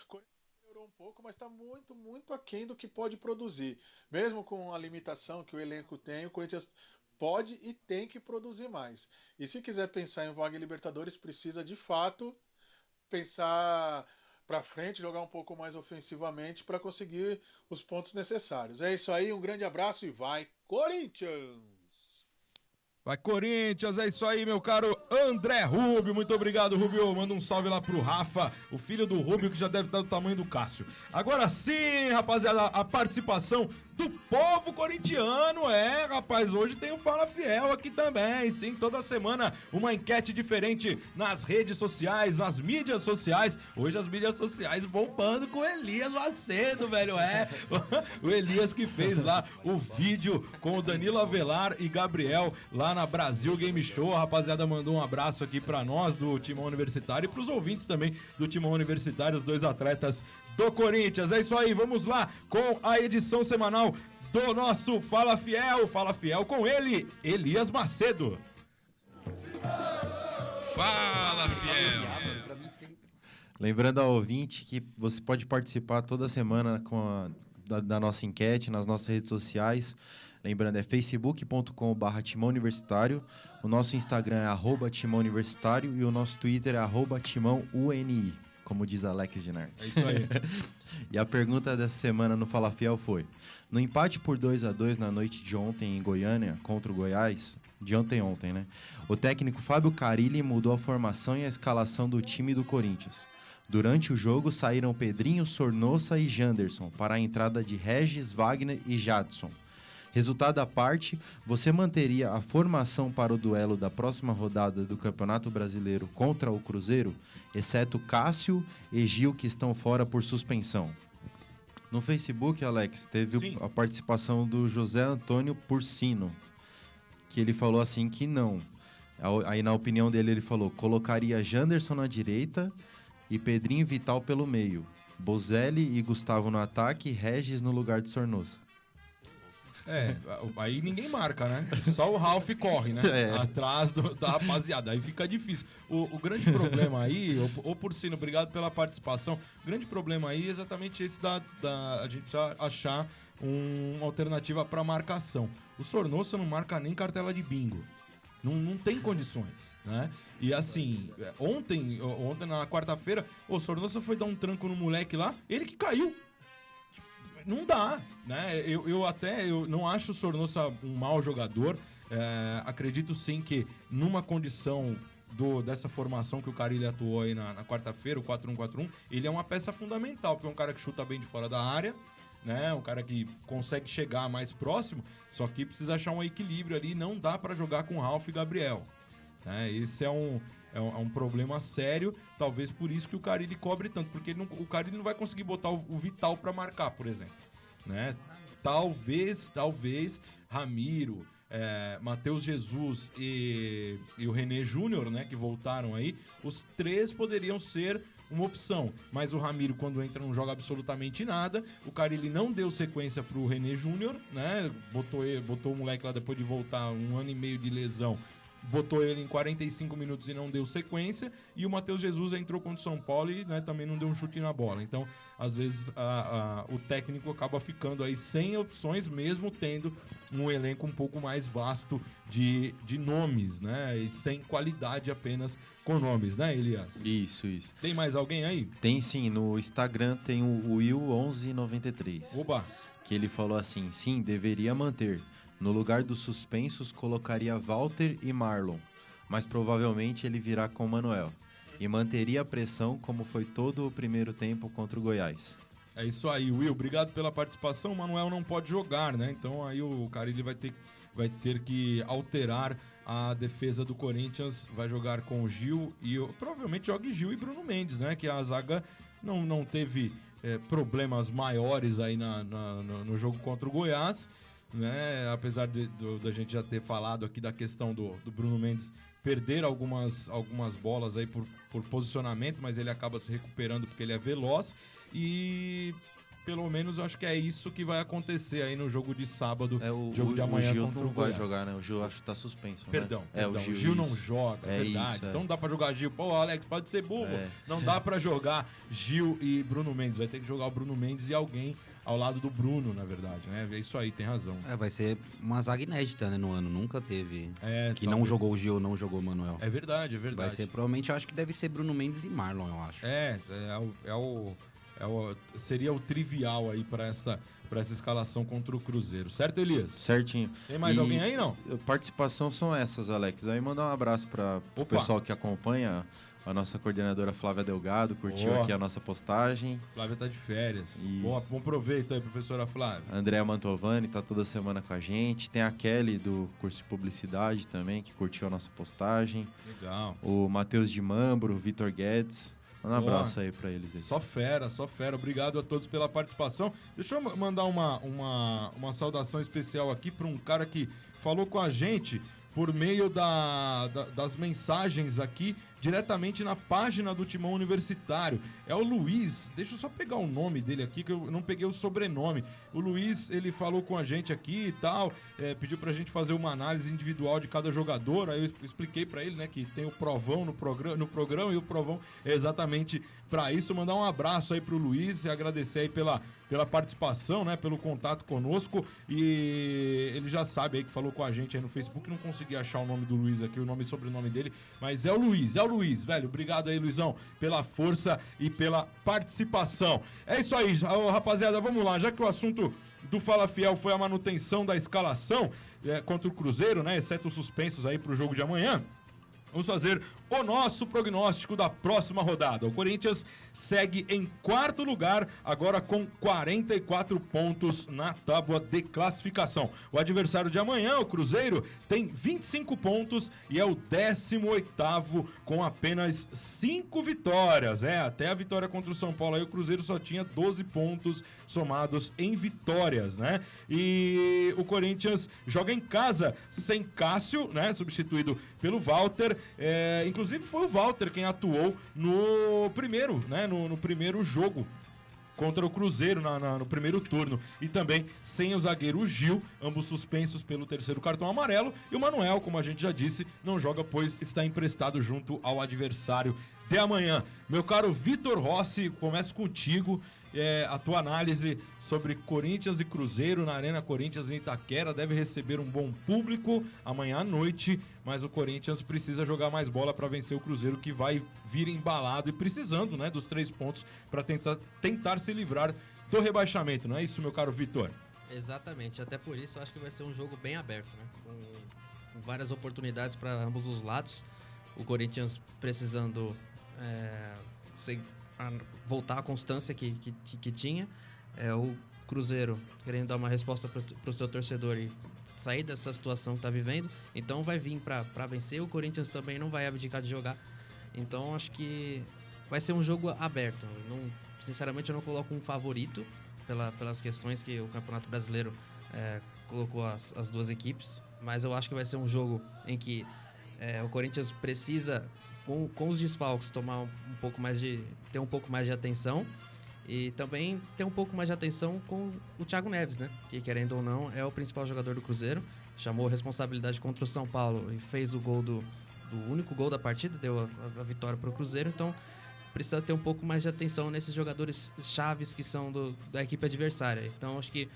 O Corinthians melhorou um pouco, mas está muito, muito aquém do que pode produzir. Mesmo com a limitação que o elenco tem, o Corinthians pode e tem que produzir mais. E se quiser pensar em vaga em Libertadores, precisa de fato pensar para frente, jogar um pouco mais ofensivamente para conseguir os pontos necessários. É isso aí, um grande abraço e vai Corinthians! Vai Corinthians, é isso aí, meu caro André Rubio. Muito obrigado, Rubio. Manda um salve lá pro Rafa, o filho do Rubio, que já deve estar do tamanho do Cássio. Agora sim, rapaziada, a participação do povo corintiano. Rapaz, hoje tem o Fala Fiel aqui também. Sim, toda semana uma enquete diferente nas redes sociais, nas mídias sociais. Hoje as mídias sociais bombando com o Elias Macedo, velho. O Elias que fez lá o vídeo com o Danilo Avelar e Gabriel lá na Brasil Game Show. A rapaziada mandou um abraço aqui pra nós do Timão Universitário e pros ouvintes também do Timão Universitário, os dois atletas do Corinthians. É isso aí, vamos lá com a edição semanal do nosso Fala Fiel com ele, Elias Macedo. Fala Fiel. Lembrando ao ouvinte que você pode participar toda semana da nossa enquete nas nossas redes sociais. Lembrando, é facebook.com/Timão Universitário, o nosso Instagram é @Timão Universitário e o nosso Twitter é @TimãoUNI, como diz Alex Dinard. É isso aí. E a pergunta dessa semana no Fala Fiel foi: no empate por 2-2 na noite de ontem em Goiânia contra o Goiás, de ontem, né? O técnico Fábio Carille mudou a formação e a escalação do time do Corinthians. Durante o jogo saíram Pedrinho, Sornosa e Janderson para a entrada de Regis, Wagner e Jadson. Resultado à parte, você manteria a formação para o duelo da próxima rodada do Campeonato Brasileiro contra o Cruzeiro, exceto Cássio e Gil, que estão fora por suspensão? No Facebook, Alex, teve a participação do José Antônio Porcino, que ele falou assim que não. Aí, na opinião dele, ele falou: colocaria Janderson na direita e Pedrinho e Vital pelo meio, Bozelli e Gustavo no ataque e Regis no lugar de Sornosa. Aí ninguém marca, né? Só o Ralf corre, né? Atrás da rapaziada. Aí fica difícil. O grande problema aí, ô Porcino, obrigado pela participação. O grande problema aí é exatamente esse a gente precisa achar uma alternativa para marcação. O Sornosa não marca nem cartela de bingo. Não tem condições, né? E assim, ontem na quarta-feira, o Sornosa foi dar um tranco no moleque lá, ele que caiu. Não dá, né? Eu não acho o Sornosa um mau jogador. Acredito sim que numa condição dessa formação que o Carille atuou aí na quarta-feira, o 4-1-4-1, ele é uma peça fundamental, porque é um cara que chuta bem de fora da área, né? Um cara que consegue chegar mais próximo, só que precisa achar um equilíbrio ali, não dá para jogar com Ralf e Gabriel. Né? Esse é um problema sério, talvez por isso que o Carille cobre tanto, porque o Carille não vai conseguir botar o Vital para marcar, por exemplo. Né? Talvez Ramiro, Matheus Jesus e o René Júnior, né, que voltaram aí, os três poderiam ser uma opção, mas o Ramiro, quando entra, não joga absolutamente nada. O Carille não deu sequência pro René Júnior, né? Botou o moleque lá depois de voltar 1 ano e meio de lesão. Botou ele em 45 minutos e não deu sequência. E o Matheus Jesus entrou contra o São Paulo e, né, também não deu um chute na bola. Então, às vezes, o técnico acaba ficando aí sem opções, mesmo tendo um elenco um pouco mais vasto de nomes, né? E sem qualidade, apenas com nomes, né, Elias? Isso. Tem mais alguém aí? Tem sim, no Instagram tem o Will1193. Oba! Que ele falou assim, sim, deveria manter. No lugar dos suspensos, colocaria Walter e Marlon, mas provavelmente ele virá com Manuel. E manteria a pressão como foi todo o primeiro tempo contra o Goiás. É isso aí, Will. Obrigado pela participação. O Manuel não pode jogar, né? Então aí o Carille vai ter que alterar a defesa do Corinthians. Vai jogar com o Gil e provavelmente jogue Gil e Bruno Mendes, né? Que a zaga não teve problemas maiores aí no jogo contra o Goiás. Né? Apesar da gente já ter falado aqui da questão do Bruno Mendes perder algumas bolas aí por posicionamento, mas ele acaba se recuperando porque ele é veloz e pelo menos eu acho que é isso que vai acontecer aí no jogo de sábado, jogo de amanhã o Gil contra não o vai Goiás. Jogar, né? O Gil acho que tá suspenso, Perdão, né? o Gil não joga, é verdade. Isso, Então não dá pra jogar Gil. Pô, Alex, pode ser burro. Não dá pra jogar Gil e Bruno Mendes. Vai ter que jogar o Bruno Mendes e alguém ao lado do Bruno, na verdade, né? É isso aí, tem razão. Vai ser uma zaga inédita, né, no ano. Nunca teve que não talvez. jogou o Gil, não jogou o Manuel. É verdade. Vai ser, provavelmente, eu acho que deve ser Bruno Mendes e Marlon, eu acho. Seria o trivial aí para essa escalação contra o Cruzeiro. Certo, Elias? Certinho. Tem mais alguém aí, não? Participação são essas, Alex. Aí mandar um abraço para o pessoal que acompanha. A nossa coordenadora Flávia Delgado curtiu aqui a nossa postagem. Flávia tá de férias. Bom proveito aí, professora Flávia. Andréa Mantovani tá toda semana com a gente. Tem a Kelly do curso de publicidade também, que curtiu a nossa postagem. Legal. O Matheus de Mambro, o Vitor Guedes. Um abraço aí pra eles. Aí. Só fera. Obrigado a todos pela participação. Deixa eu mandar uma saudação especial aqui para um cara que falou com a gente por meio das mensagens aqui, diretamente na página do Timão Universitário. É o Luiz. Deixa eu só pegar o nome dele aqui, que eu não peguei o sobrenome. O Luiz, ele falou com a gente aqui e tal, pediu pra gente fazer uma análise individual de cada jogador. Aí eu expliquei pra ele, né, que tem o provão no programa e o provão é exatamente pra isso. Mandar um abraço aí pro Luiz e agradecer aí pela participação, né, pelo contato conosco. E ele já sabe aí que falou com a gente aí no Facebook. Não consegui achar o nome do Luiz aqui, o nome e sobrenome dele, mas é o Luiz, velho. Obrigado aí, Luizão, pela força e pela participação. É isso aí, rapaziada, vamos lá. Já que o assunto do Fala Fiel foi a manutenção da escalação contra o Cruzeiro, né, exceto os suspensos aí pro jogo de amanhã, vamos fazer o nosso prognóstico da próxima rodada. O Corinthians segue em 4º lugar, agora com 44 pontos na tábua de classificação. O adversário de amanhã, o Cruzeiro, tem 25 pontos e é o 18º com apenas 5 vitórias. Até a vitória contra o São Paulo aí o Cruzeiro só tinha 12 pontos somados em vitórias, né? E o Corinthians joga em casa sem Cássio, né? Substituído pelo Walter. Inclusive foi o Walter quem atuou no primeiro, né? No primeiro jogo contra o Cruzeiro no primeiro turno. E também sem o zagueiro Gil, ambos suspensos pelo 3º cartão amarelo. E o Manuel, como a gente já disse, não joga, pois está emprestado junto ao adversário de amanhã. Meu caro Vitor Rossi, começo contigo. A tua análise sobre Corinthians e Cruzeiro na Arena Corinthians em Itaquera. Deve receber um bom público amanhã à noite, mas o Corinthians precisa jogar mais bola para vencer o Cruzeiro, que vai vir embalado e precisando, né, dos 3 pontos para tentar se livrar do rebaixamento. Não é isso, meu caro Vitor? Exatamente, até por isso eu acho que vai ser um jogo bem aberto, né? Com várias oportunidades para ambos os lados. o Corinthians precisando voltar à constância que tinha, o Cruzeiro querendo dar uma resposta para o seu torcedor e sair dessa situação que está vivendo, então vai vir para vencer. O Corinthians também não vai abdicar de jogar, então acho que vai ser um jogo aberto. Sinceramente, eu não coloco um favorito pelas questões que o Campeonato Brasileiro colocou as duas equipes, mas eu acho que vai ser um jogo em que o Corinthians precisa, com os desfalques, ter um pouco mais de atenção, e também ter um pouco mais de atenção com o Thiago Neves, né? Que, querendo ou não, é o principal jogador do Cruzeiro, chamou a responsabilidade contra o São Paulo e fez o gol do único gol da partida, deu a vitória para o Cruzeiro, então precisa ter um pouco mais de atenção nesses jogadores chaves que são da equipe adversária. Então acho que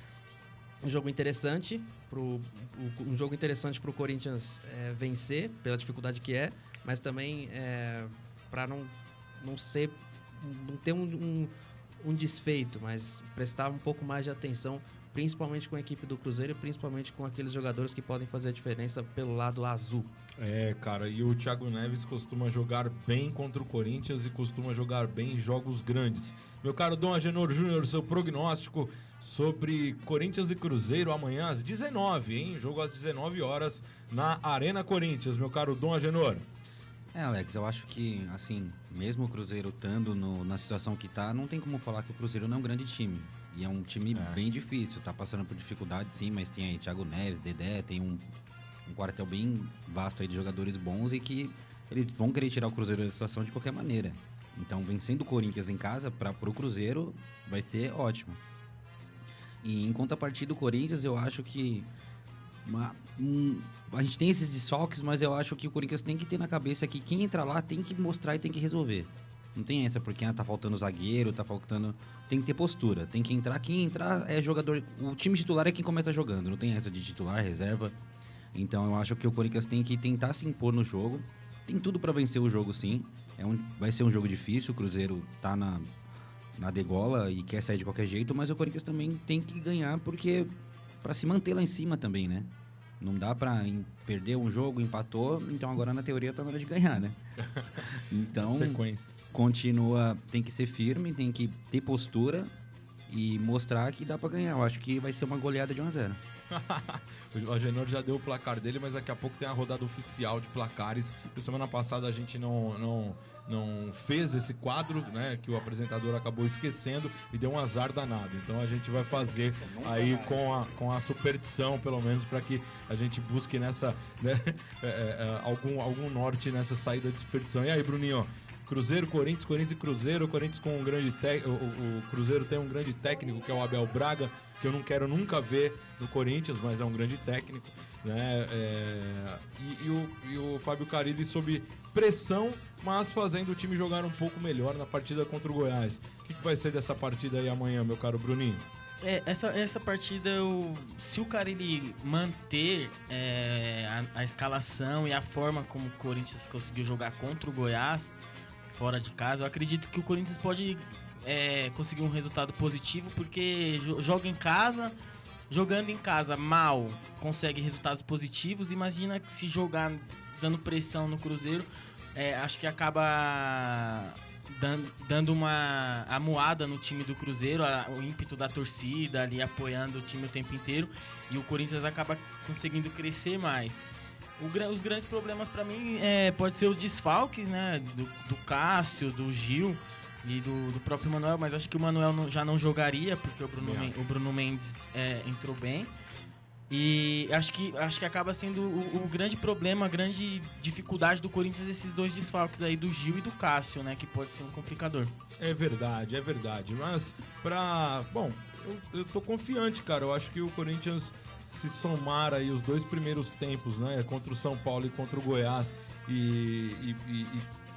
um jogo interessante para o Corinthians vencer, pela dificuldade que é, mas também para não ter um desfeito, mas prestar um pouco mais de atenção, principalmente com a equipe do Cruzeiro e principalmente com aqueles jogadores que podem fazer a diferença pelo lado azul. Cara, e o Thiago Neves costuma jogar bem contra o Corinthians e costuma jogar bem em jogos grandes. Meu caro Dom Agenor Júnior, seu prognóstico sobre Corinthians e Cruzeiro amanhã às 19, hein? Jogo às 19 horas na Arena Corinthians, meu caro Dom Agenor. Alex, eu acho que, assim, mesmo o Cruzeiro estando na situação que tá, não tem como falar que o Cruzeiro não é um grande time. E é um time bem difícil, tá passando por dificuldade sim, mas tem aí Thiago Neves, Dedé, tem um quartel bem vasto aí de jogadores bons e que eles vão querer tirar o Cruzeiro da situação de qualquer maneira. Então, vencendo o Corinthians em casa pro Cruzeiro vai ser ótimo. E em contrapartida do Corinthians, eu acho que a gente tem esses desfalques, mas eu acho que o Corinthians tem que ter na cabeça que quem entra lá tem que mostrar e tem que resolver. Não tem essa, porque tá faltando zagueiro, tá faltando... Tem que ter postura, tem que entrar. Quem entrar é jogador... O time titular é quem começa jogando, não tem essa de titular, reserva. Então eu acho que o Corinthians tem que tentar se impor no jogo. Tem tudo pra vencer o jogo, sim. Vai ser um jogo difícil, o Cruzeiro tá na degola e quer sair de qualquer jeito, mas o Corinthians também tem que ganhar, porque pra se manter lá em cima também, né? Não dá pra perder um jogo, empatou, então agora na teoria tá na hora de ganhar, né? Então, sequência. Continua, tem que ser firme, tem que ter postura e mostrar que dá pra ganhar. Eu acho que vai ser uma goleada de 1-0. O Agenor já deu o placar dele, mas daqui a pouco tem a rodada oficial de placares. Semana passada a gente não fez esse quadro, né, que o apresentador acabou esquecendo e deu um azar danado. Então a gente vai fazer aí com a superstição, pelo menos, para que a gente busque nessa, né, algum norte nessa saída de superstição. E aí, Bruninho? Cruzeiro, Corinthians e Cruzeiro. O Corinthians com um grande o Cruzeiro tem um grande técnico, que é o Abel Braga, que eu não quero nunca ver no Corinthians, mas é um grande técnico, né? E o Fábio Carille sob pressão, mas fazendo o time jogar um pouco melhor na partida contra o Goiás. O que vai ser dessa partida aí amanhã, meu caro Bruninho? Essa partida, se o Carille manter a escalação e a forma como o Corinthians conseguiu jogar contra o Goiás, fora de casa, eu acredito que o Corinthians pode conseguir um resultado positivo, porque jogando em casa mal, consegue resultados positivos. Imagina que se jogar dando pressão no Cruzeiro, acho que acaba dando uma amuada no time do Cruzeiro, o ímpeto da torcida ali apoiando o time o tempo inteiro, e o Corinthians acaba conseguindo crescer mais. Os grandes problemas para mim pode ser os desfalques, né, do Cássio, do Gil e do próprio Manuel, mas acho que o Manuel já não jogaria, porque o Bruno Mendes entrou bem. E acho que acaba sendo o grande problema, a grande dificuldade do Corinthians, esses dois desfalques aí do Gil e do Cássio, né, que pode ser um complicador. É verdade, mas eu tô confiante, cara. Eu acho que o Corinthians, se somar aí os dois primeiros tempos, né, contra o São Paulo e contra o Goiás, e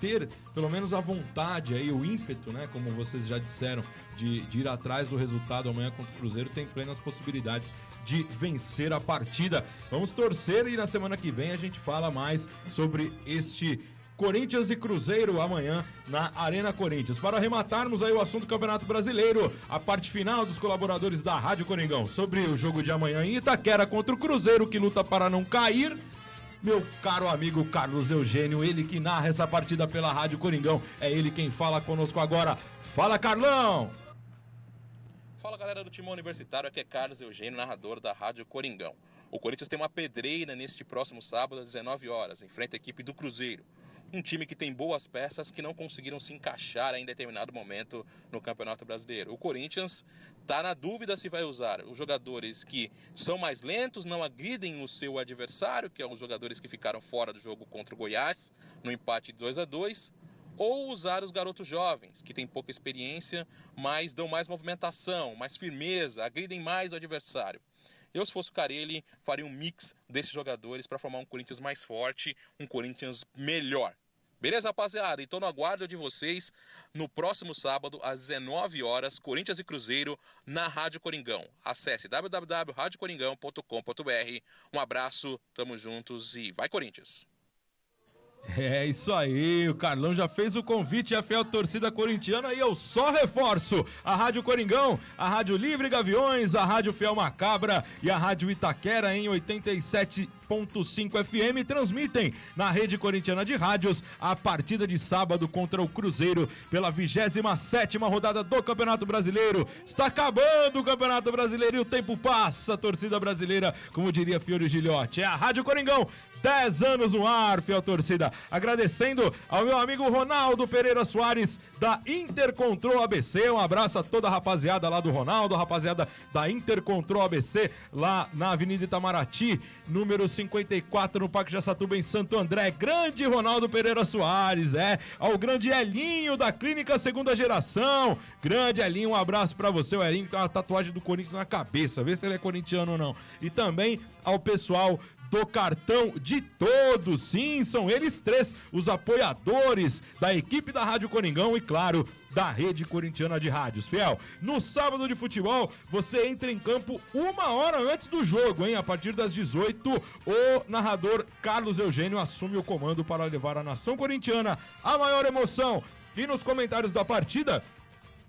ter pelo menos a vontade aí, o ímpeto, né, como vocês já disseram, de ir atrás do resultado amanhã contra o Cruzeiro, tem plenas possibilidades de vencer a partida. Vamos torcer, e na semana que vem a gente fala mais sobre este Corinthians e Cruzeiro amanhã na Arena Corinthians. Para arrematarmos aí o assunto do Campeonato Brasileiro, a parte final dos colaboradores da Rádio Coringão sobre o jogo de amanhã em Itaquera contra o Cruzeiro, que luta para não cair. meu caro amigo Carlos Eugênio, ele que narra essa partida pela Rádio Coringão. É ele quem fala conosco agora. Fala, Carlão! Fala, galera do Timão Universitário, aqui é Carlos Eugênio, narrador da Rádio Coringão. O Corinthians tem uma pedreira neste próximo sábado às 19 horas, enfrenta a equipe do Cruzeiro. Um time que tem boas peças que não conseguiram se encaixar em determinado momento no Campeonato Brasileiro. O Corinthians está na dúvida se vai usar os jogadores que são mais lentos, não agridem o seu adversário, que são os jogadores que ficaram fora do jogo contra o Goiás, no empate de 2-2, ou usar os garotos jovens, que têm pouca experiência, mas dão mais movimentação, mais firmeza, agridem mais o adversário. Eu, se fosse o Carelli, faria um mix desses jogadores para formar um Corinthians mais forte, um Corinthians melhor. Beleza, rapaziada? Então, no aguardo de vocês, no próximo sábado, às 19 horas, Corinthians e Cruzeiro, na Rádio Coringão. Acesse www.radiocoringão.com.br. Um abraço, tamo juntos e vai, Corinthians! É isso aí, o Carlão já fez o convite à fiel torcida corintiana e eu só reforço: a Rádio Coringão, a Rádio Livre Gaviões, a Rádio Fiel Macabra e a Rádio Itaquera em 87.5 FM transmitem na rede corintiana de rádios a partida de sábado contra o Cruzeiro pela 27ª rodada do Campeonato Brasileiro. Está acabando o Campeonato Brasileiro e o tempo passa, torcida brasileira, como diria Fiore Gilhote. É a Rádio Coringão, 10 anos no ar, fiel torcida. Agradecendo ao meu amigo Ronaldo Pereira Soares, da Intercontrol ABC. Um abraço a toda a rapaziada lá do Ronaldo, a rapaziada da Intercontrol ABC, lá na Avenida Itamaraty, número 54, no Parque Jaçatuba, em Santo André. Grande Ronaldo Pereira Soares, ao grande Elinho, da Clínica Segunda Geração. Grande Elinho, um abraço pra você. O Elinho que tem uma tatuagem do Corinthians na cabeça, vê se ele é corintiano ou não. E também ao pessoal do Cartão de Todos, sim, são eles três, os apoiadores da equipe da Rádio Coringão e, claro, da rede corintiana de rádios. Fiel, no sábado de futebol, você entra em campo 1 hora antes do jogo, hein? A partir das 18, o narrador Carlos Eugênio assume o comando para levar a nação corintiana à maior emoção. E nos comentários da partida,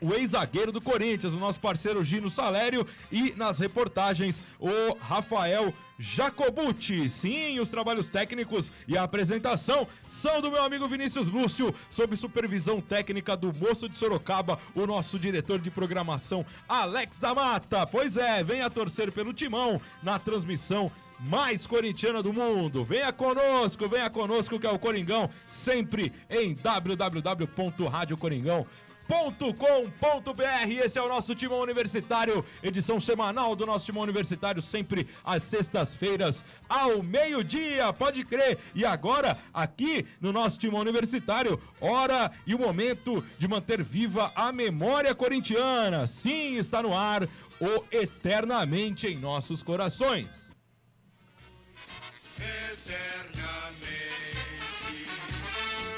o ex-zagueiro do Corinthians, o nosso parceiro Gino Salério, e nas reportagens, o Rafael Jacobucci. Sim, os trabalhos técnicos e a apresentação são do meu amigo Vinícius Lúcio, sob supervisão técnica do moço de Sorocaba, o nosso diretor de programação, Alex da Mata. Pois é, venha torcer pelo Timão na transmissão mais corintiana do mundo. Venha conosco que é o Coringão, sempre em www.radiocoringão.com.br. Esse é o nosso Timão Universitário, edição semanal do nosso Timão Universitário, sempre às sextas-feiras ao meio-dia, pode crer. E agora, aqui no nosso Timão Universitário, hora e o momento de manter viva a memória corintiana. Sim, está no ar o Eternamente em Nossos Corações. Eternamente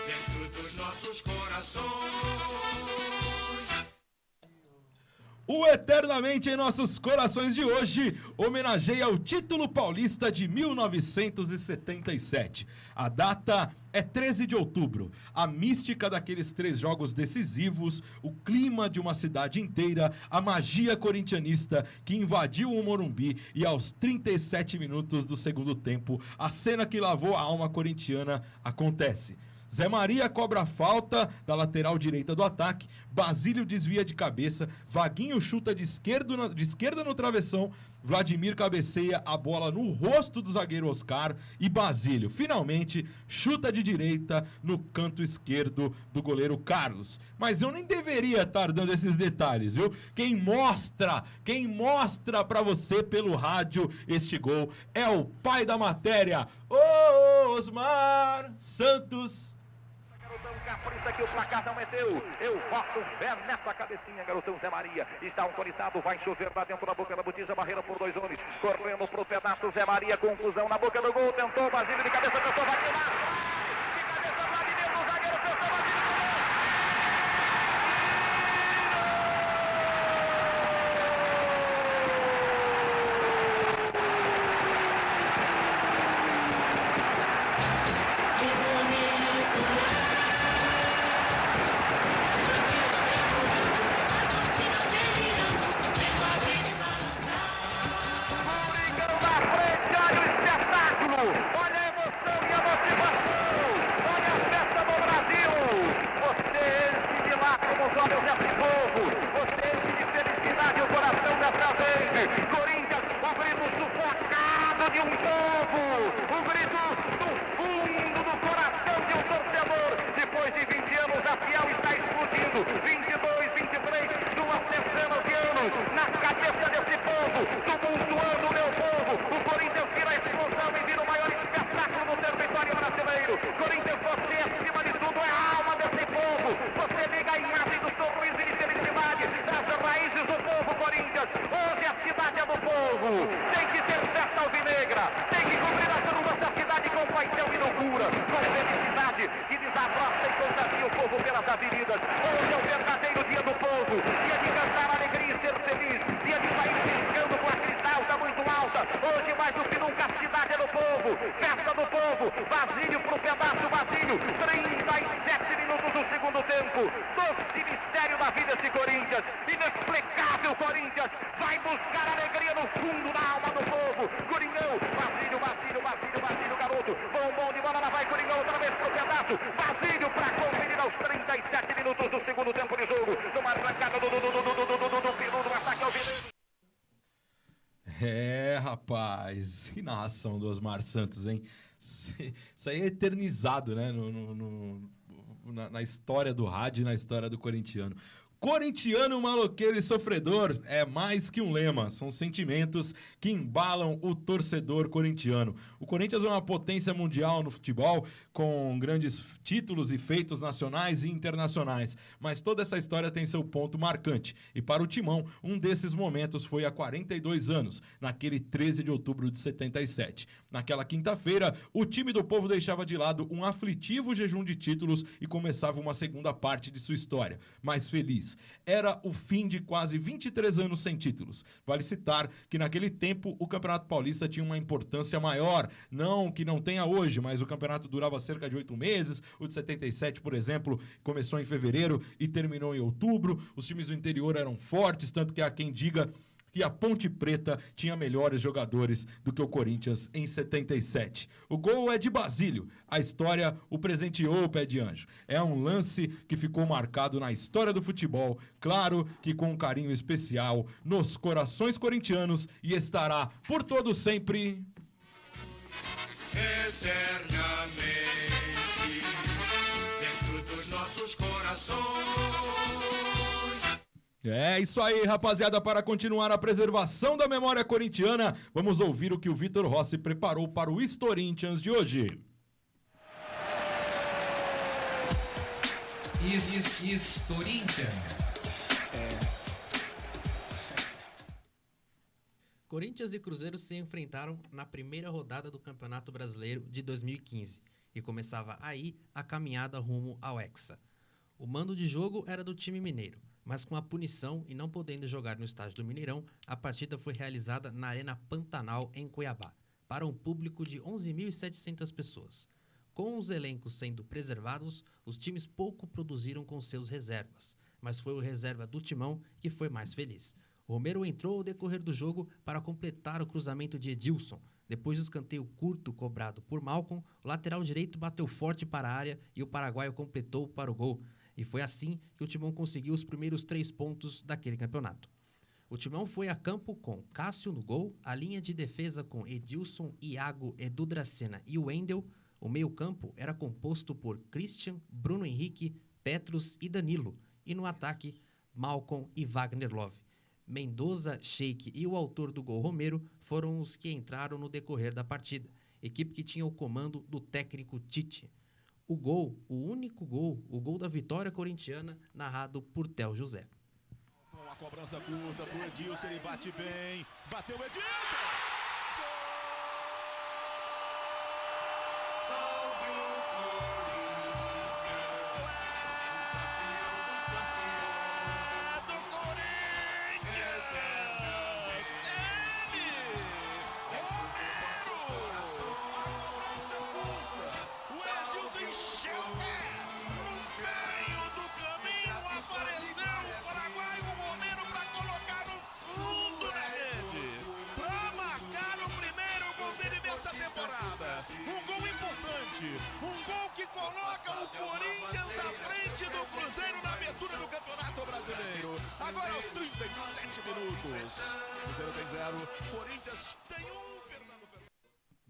dentro dos nossos corações. O Eternamente em Nossos Corações de hoje homenageia o título paulista de 1977. A data é 13 de outubro. A mística daqueles 3 jogos decisivos, o clima de uma cidade inteira, a magia corintianista que invadiu o Morumbi e aos 37 minutos do segundo tempo, a cena que lavou a alma corintiana acontece. Zé Maria cobra a falta da lateral direita do ataque, Basílio desvia de cabeça, Vaguinho chuta de esquerda no travessão, Vladimir cabeceia a bola no rosto do zagueiro Oscar e Basílio, finalmente, chuta de direita no canto esquerdo do goleiro Carlos. Mas eu nem deveria estar dando esses detalhes, viu? Quem mostra pra você pelo rádio este gol é o pai da matéria, Osmar Santos. Capricha que o placar não é teu. Eu boto fé nessa cabecinha, garotão Zé Maria. Está autorizado, vai chover lá dentro da boca da botija, barreira por 2 homens. Correndo pro pedaço, Zé Maria, confusão na boca do gol. Tentou, Basílio de cabeça, tentou, Vaguinho lá. De cabeça, Vladimir, o zagueiro, tentou, Basílio. Olha a emoção festa do povo. Basílio pro pedaço, Basílio. 37 minutos do segundo tempo. Doce mistério da vida esse Corinthians. Inexplicável Corinthians. Vai buscar alegria no fundo da alma do povo. Coringão, Basílio, garoto. Bom de bola, lá vai Coringão outra vez pro pedaço. Basílio pra conferir aos 37 minutos do segundo tempo de jogo. Numa arrancada do Pilu, do ataque ao Vinícius. Rapaz, que nação do Osmar Santos, hein? Isso aí é eternizado, né? Na história do rádio e na história do corintiano. Corintiano, maloqueiro e sofredor é mais que um lema, são sentimentos que embalam o torcedor corintiano. O Corinthians é uma potência mundial no futebol, com grandes títulos e feitos nacionais e internacionais, mas toda essa história tem seu ponto marcante. E para o Timão, um desses momentos foi há 42 anos, naquele 13 de outubro de 77. Naquela quinta-feira, o time do povo deixava de lado um aflitivo jejum de títulos e começava uma segunda parte de sua história, mais feliz. Era o fim de quase 23 anos sem títulos. Vale citar que naquele tempo o Campeonato Paulista tinha uma importância maior. Não que não tenha hoje, mas o campeonato durava cerca de 8 meses. O de 77, por exemplo, começou em fevereiro e terminou em outubro. Os times do interior eram fortes, tanto que há quem diga que a Ponte Preta tinha melhores jogadores do que o Corinthians em 77. O gol é de Basílio. A história o presenteou o Pé de Anjo. É um lance que ficou marcado na história do futebol, claro que com um carinho especial nos corações corintianos e estará por todo sempre eternamente dentro dos nossos corações. É isso aí, rapaziada. Para continuar a preservação da memória corintiana, vamos ouvir o que o Vitor Rossi preparou para o Historintians de hoje. Historintians. Corinthians e Cruzeiro se enfrentaram na primeira rodada do Campeonato Brasileiro de 2015 e começava aí a caminhada rumo ao Hexa. O mando de jogo era do time mineiro, mas com a punição e não podendo jogar no estádio do Mineirão, a partida foi realizada na Arena Pantanal, em Cuiabá, para um público de 11.700 pessoas. Com os elencos sendo preservados, os times pouco produziram com seus reservas, mas foi o reserva do Timão que foi mais feliz. O Romero entrou ao decorrer do jogo para completar o cruzamento de Edilson. Depois do escanteio curto cobrado por Malcom, o lateral direito bateu forte para a área e o paraguaio completou para o gol. E foi assim que o Timão conseguiu os primeiros 3 pontos daquele campeonato. O Timão foi a campo com Cássio no gol, a linha de defesa com Edilson, Iago, Edu Dracena e Wendel. O meio-campo era composto por Christian, Bruno Henrique, Petrus e Danilo. E no ataque, Malcom e Wagner Love. Mendoza, Sheik e o autor do gol Romero foram os que entraram no decorrer da partida. Equipe que tinha o comando do técnico Tite. O gol, o único gol, o gol da vitória corintiana, narrado por Théo José. Com a cobrança curta pro Edilson, ele bate bem, bateu o Edilson! Um gol que coloca o Corinthians à frente do Cruzeiro na abertura do Campeonato Brasileiro. Agora aos 37 minutos. Cruzeiro tem 0, Corinthians tem 1, Fernando.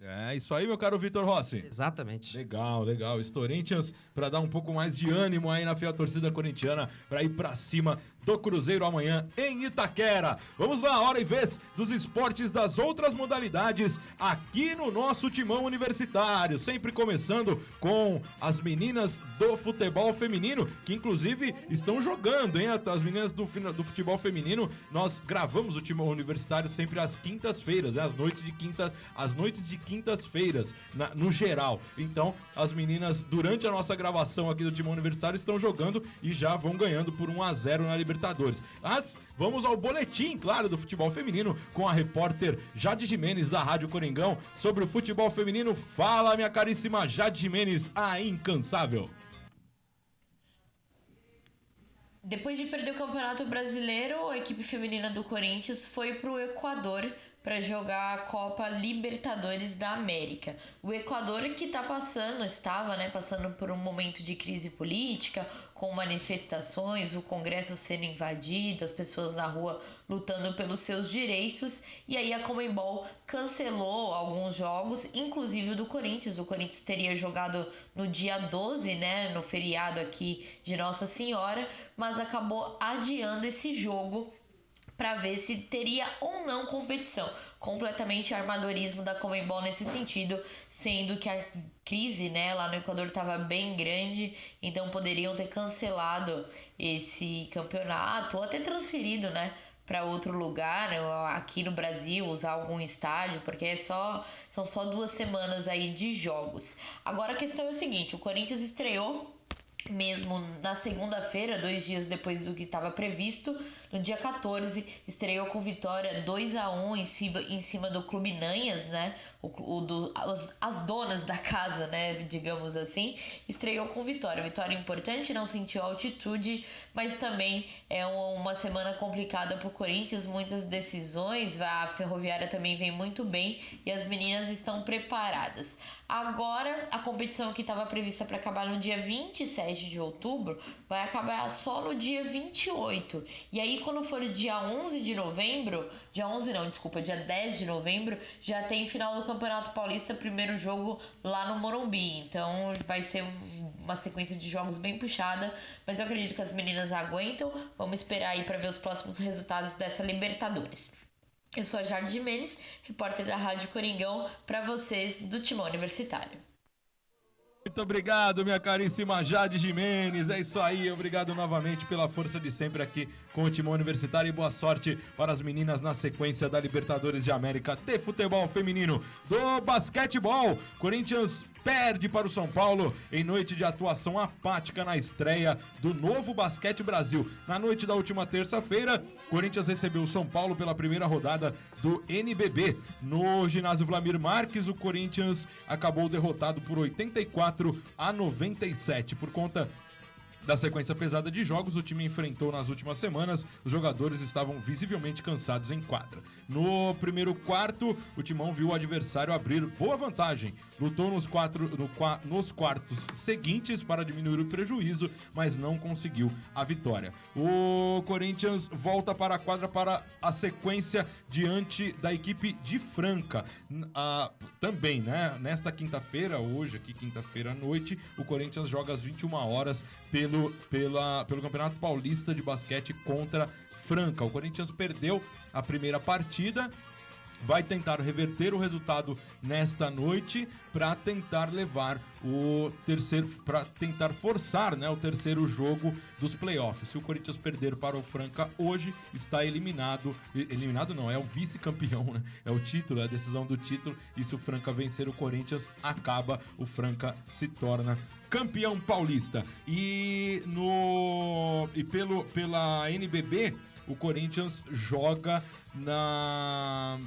É isso aí, meu caro Vitor Rossi. Exatamente. Legal, legal. Historintians para dar um pouco mais de ânimo aí na fiel torcida corintiana para ir para cima do Cruzeiro amanhã em Itaquera. Vamos lá, hora e vez dos esportes das outras modalidades aqui no nosso Timão Universitário. Sempre começando com as meninas do futebol feminino, que inclusive estão jogando, hein? As meninas do futebol feminino, nós gravamos o Timão Universitário sempre às quintas-feiras, né? Às noites de quintas-feiras, no geral. Então, as meninas, durante a nossa gravação aqui do Timão Universitário, estão jogando e já vão ganhando por 1-0 na Libertadores Libertadores. Mas vamos ao boletim, claro, do futebol feminino com a repórter Jade Jimenez da Rádio Coringão sobre o futebol feminino. Fala, minha caríssima Jade Jimenez, a incansável. Depois de perder o Campeonato Brasileiro, a equipe feminina do Corinthians foi para o Equador para jogar a Copa Libertadores da América. O Equador que estava passando por um momento de crise política, com manifestações, o Congresso sendo invadido, as pessoas na rua lutando pelos seus direitos, e aí a Conmebol cancelou alguns jogos, inclusive o do Corinthians. O Corinthians teria jogado no dia 12, no feriado aqui de Nossa Senhora, mas acabou adiando esse jogo para ver se teria ou não competição. Completamente armadorismo da Conmebol nesse sentido, sendo que a crise lá no Equador estava bem grande, então poderiam ter cancelado esse campeonato ou até transferido para outro lugar, aqui no Brasil, usar algum estádio, porque são só 2 semanas aí de jogos. Agora a questão é o seguinte, o Corinthians estreou mesmo na segunda-feira, 2 dias depois do que estava previsto. No dia 14, estreou com vitória 2-1 em cima do Clube Nanhas, as donas da casa, digamos assim. Estreou com vitória importante, não sentiu altitude, mas também é uma semana complicada para o Corinthians, muitas decisões, a Ferroviária também vem muito bem e as meninas estão preparadas. Agora, a competição que estava prevista para acabar no dia 27 de outubro vai acabar só no dia 28. E aí, quando for dia 11 de novembro, dia 10 de novembro, já tem final do Campeonato Paulista, primeiro jogo lá no Morumbi. Então, vai ser uma sequência de jogos bem puxada, mas eu acredito que as meninas aguentam. Vamos esperar aí para ver os próximos resultados dessa Libertadores. Eu sou a Jade Jimenez, repórter da Rádio Coringão, para vocês do Timão Universitário. Muito obrigado, minha caríssima Jade Jimenez. É isso aí, obrigado novamente pela força de sempre aqui com o Timão Universitário e boa sorte para as meninas na sequência da Libertadores de América de futebol feminino. Do basquetebol, Corinthians perde para o São Paulo em noite de atuação apática na estreia do Novo Basquete Brasil. Na noite da última terça-feira, Corinthians recebeu o São Paulo pela primeira rodada do NBB. No ginásio Vlamir Marques, o Corinthians acabou derrotado por 84-97. Por conta da sequência pesada de jogos, o time enfrentou nas últimas semanas, os jogadores estavam visivelmente cansados em quadra. No primeiro quarto, o Timão viu o adversário abrir boa vantagem, lutou nos quartos seguintes para diminuir o prejuízo, mas não conseguiu a vitória. O Corinthians volta para a quadra para a sequência diante da equipe de Franca. Também, nesta quinta-feira, hoje aqui quinta-feira à noite, o Corinthians joga às 21 horas pelo Campeonato Paulista de Basquete contra Franca. O Corinthians perdeu a primeira partida, vai tentar reverter o resultado nesta noite para tentar levar o terceiro, para tentar forçar o terceiro jogo dos playoffs. Se o Corinthians perder para o Franca hoje, está eliminado não, é o vice-campeão, é o título, é a decisão do título, e se o Franca vencer o Corinthians, acaba, o Franca se torna campeão paulista. E pela NBB, o Corinthians joga no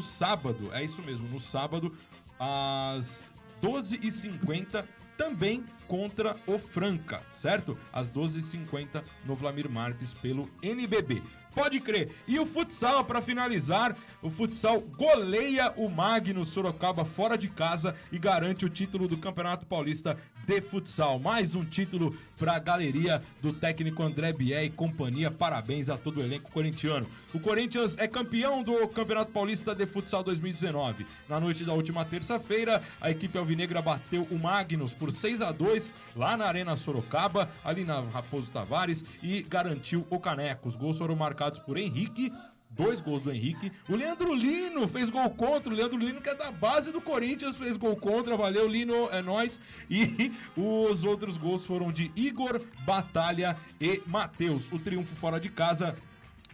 sábado, é isso mesmo, no sábado, às 12h50, também contra o Franca, certo? Às 12h50 no Vlamir Marques pelo NBB. Pode crer. E o futsal, para finalizar, o futsal goleia o Magno Sorocaba fora de casa e garante o título do Campeonato Paulista de Futsal. Mais um título para a galeria do técnico André Bié e companhia. Parabéns a todo o elenco corintiano. O Corinthians é campeão do Campeonato Paulista de Futsal 2019. Na noite da última terça-feira, a equipe alvinegra bateu o Magnus por 6-2 lá na Arena Sorocaba, ali na Raposo Tavares, e garantiu o caneco. Os gols foram marcados por Henrique, 2 gols do Henrique. O Leandro Lino fez gol contra. O Leandro Lino, que é da base do Corinthians, fez gol contra. Valeu, Lino, é nóis. E os outros gols foram de Igor, Batalha e Matheus. O triunfo fora de casa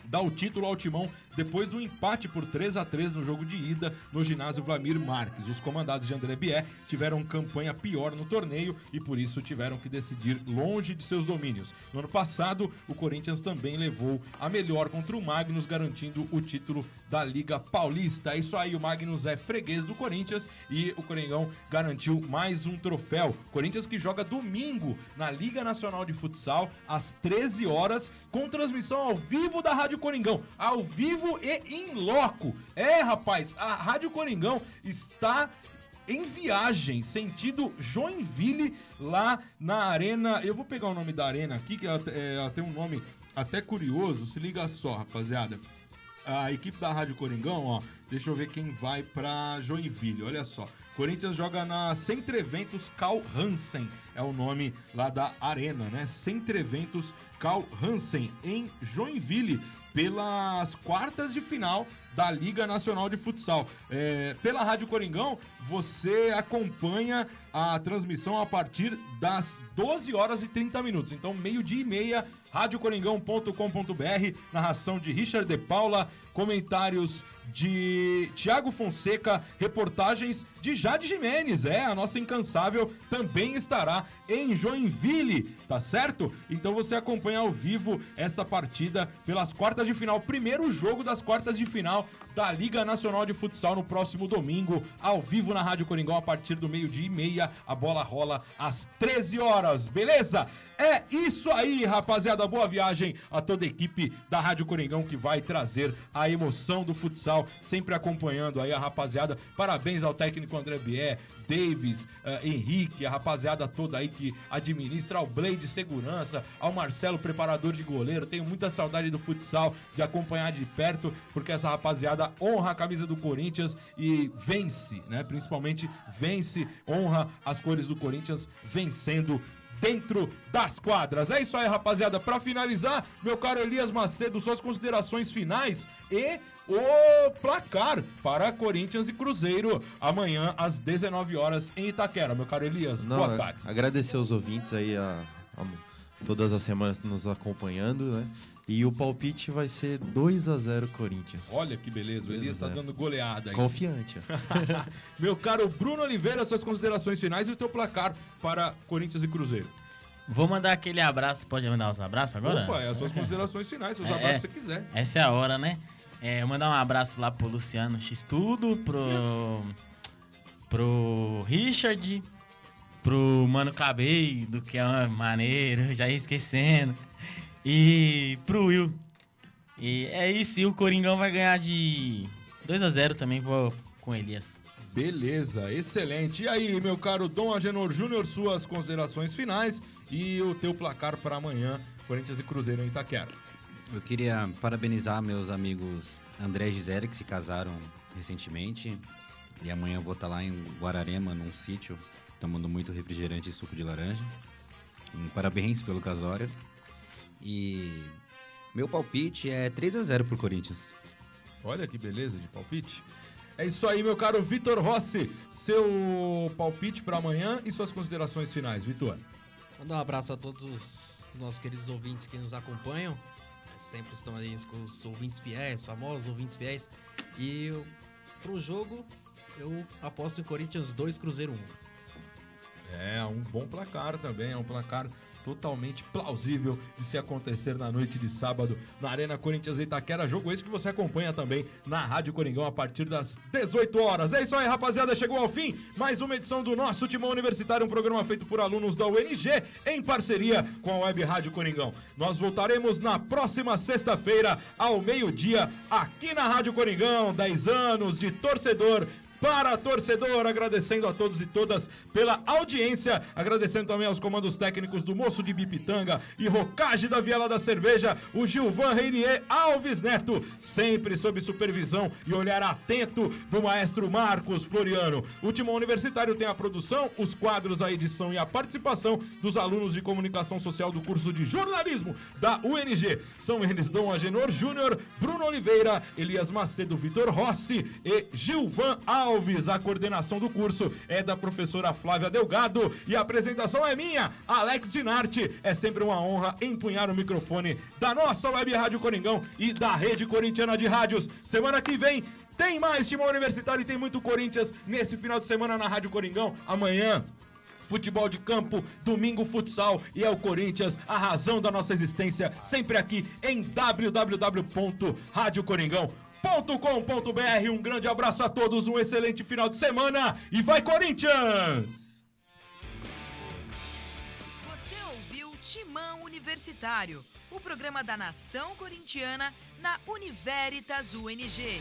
dá o título ao Timão depois do empate por 3-3 no jogo de ida no ginásio Vlamir Marques. Os comandados de André Bié tiveram campanha pior no torneio e por isso tiveram que decidir longe de seus domínios. No ano passado, o Corinthians também levou a melhor contra o Magnus, garantindo o título da Liga Paulista. É isso aí, o Magnus é freguês do Corinthians e o Coringão garantiu mais um troféu. Corinthians que joga domingo na Liga Nacional de Futsal, às 13 horas, com transmissão ao vivo da Rádio Coringão. Ao vivo e in loco. É, rapaz, a Rádio Coringão está em viagem, sentido Joinville, lá na arena. Eu vou pegar o nome da arena aqui, que ela tem um nome até curioso. Se liga só, rapaziada. A equipe da Rádio Coringão, ó, deixa eu ver quem vai pra Joinville, olha só. Corinthians joga na Centro Eventos Carl Hansen, é o nome lá da arena, né? Centro Eventos Carl Hansen, em Joinville, pelas quartas de final da Liga Nacional de Futsal. Pela Rádio Coringão, você acompanha a transmissão a partir das 12 horas e 30 minutos. Então, 12h30, radiocoringão.com.br, narração de Richard de Paula, comentários de Thiago Fonseca, reportagens de Jade Jimenez, a nossa incansável, também estará em Joinville, tá certo? Então você acompanha ao vivo essa partida pelas quartas de final, primeiro jogo das quartas de final da Liga Nacional de Futsal no próximo domingo, ao vivo na Rádio Coringão, a partir do 12h30, a bola rola às 13 horas, beleza? É isso aí, rapaziada, boa viagem a toda a equipe da Rádio Coringão que vai trazer a emoção do futsal, sempre acompanhando aí a rapaziada. Parabéns ao técnico André Bié, Davis, Henrique, a rapaziada toda aí que administra, ao Blade Segurança, ao Marcelo, preparador de goleiro. Tenho muita saudade do futsal, de acompanhar de perto, porque essa rapaziada honra a camisa do Corinthians e vence, né? Principalmente vence, honra as cores do Corinthians, vencendo dentro das quadras. É isso aí, rapaziada. Pra finalizar, meu caro Elias Macedo, suas considerações finais e o placar para Corinthians e Cruzeiro amanhã às 19 horas em Itaquera. Meu caro Elias, boa tarde. Agradecer aos ouvintes aí todas as semanas nos acompanhando, né? E o palpite vai ser 2-0 Corinthians. Olha que beleza, o Elias tá dando goleada aí. Confiante. Meu caro Bruno Oliveira, suas considerações finais e o teu placar para Corinthians e Cruzeiro. Vou mandar aquele abraço, pode mandar os abraços agora? Opa, as suas considerações finais, os abraços que você quiser. Essa é a hora, né? Eu mandar um abraço lá pro Luciano X Tudo, pro Richard, pro Mano Cabeido, que é maneiro, já ia esquecendo. E pro Will. E é isso, e o Coringão vai ganhar de 2-0 também, vou com Elias. Beleza, excelente. E aí, meu caro Dom Agenor Júnior, suas considerações finais e o teu placar para amanhã, Corinthians e Cruzeiro em Itaquera. Eu queria parabenizar meus amigos André e Gisele, que se casaram recentemente. E amanhã eu vou estar lá em Guararema, num sítio, tomando muito refrigerante e suco de laranja. Parabéns pelo casório. E meu palpite é 3-0 pro Corinthians. Olha que beleza de palpite. É isso aí, meu caro Vitor Rossi. Seu palpite para amanhã e suas considerações finais, Vitor. Mandar um abraço a todos os nossos queridos ouvintes que nos acompanham. Sempre estão aí com os ouvintes fiéis, famosos ouvintes fiéis. E pro jogo, eu aposto em Corinthians 2, Cruzeiro 1. É, um bom placar também, é um placar totalmente plausível de se acontecer na noite de sábado na Arena Corinthians Itaquera. Jogo esse que você acompanha também na Rádio Coringão a partir das 18 horas. É isso aí, rapaziada, chegou ao fim mais uma edição do nosso Timão Universitário, um programa feito por alunos da UNG em parceria com a Web Rádio Coringão. Nós voltaremos na próxima sexta-feira ao meio-dia aqui na Rádio Coringão. 10 anos de torcedor para torcedor, agradecendo a todos e todas pela audiência, agradecendo também aos comandos técnicos do Moço de Bipitanga e Rocage da Viela da Cerveja, o Gilvan Reinier Alves Neto, sempre sob supervisão e olhar atento do maestro Marcos Floriano. O Timão Universitário tem a produção, os quadros, a edição e a participação dos alunos de comunicação social do curso de jornalismo da UNG. São eles Dom Agenor Júnior, Bruno Oliveira, Elias Macedo, Vitor Rossi e Gilvan Alves Alves. A coordenação do curso é da professora Flávia Delgado e a apresentação é minha, Alex Dinarte. É sempre uma honra empunhar o microfone da nossa Web Rádio Coringão e da Rede Corintiana de Rádios. Semana que vem tem mais Timão Universitário e tem muito Corinthians nesse final de semana na Rádio Coringão. Amanhã, futebol de campo, domingo futsal e é o Corinthians, a razão da nossa existência, sempre aqui em www.radiocoringão.com.br. Um grande abraço a todos, um excelente final de semana e vai Corinthians! Você ouviu Timão Universitário, o programa da nação corintiana na Univeritas UNG.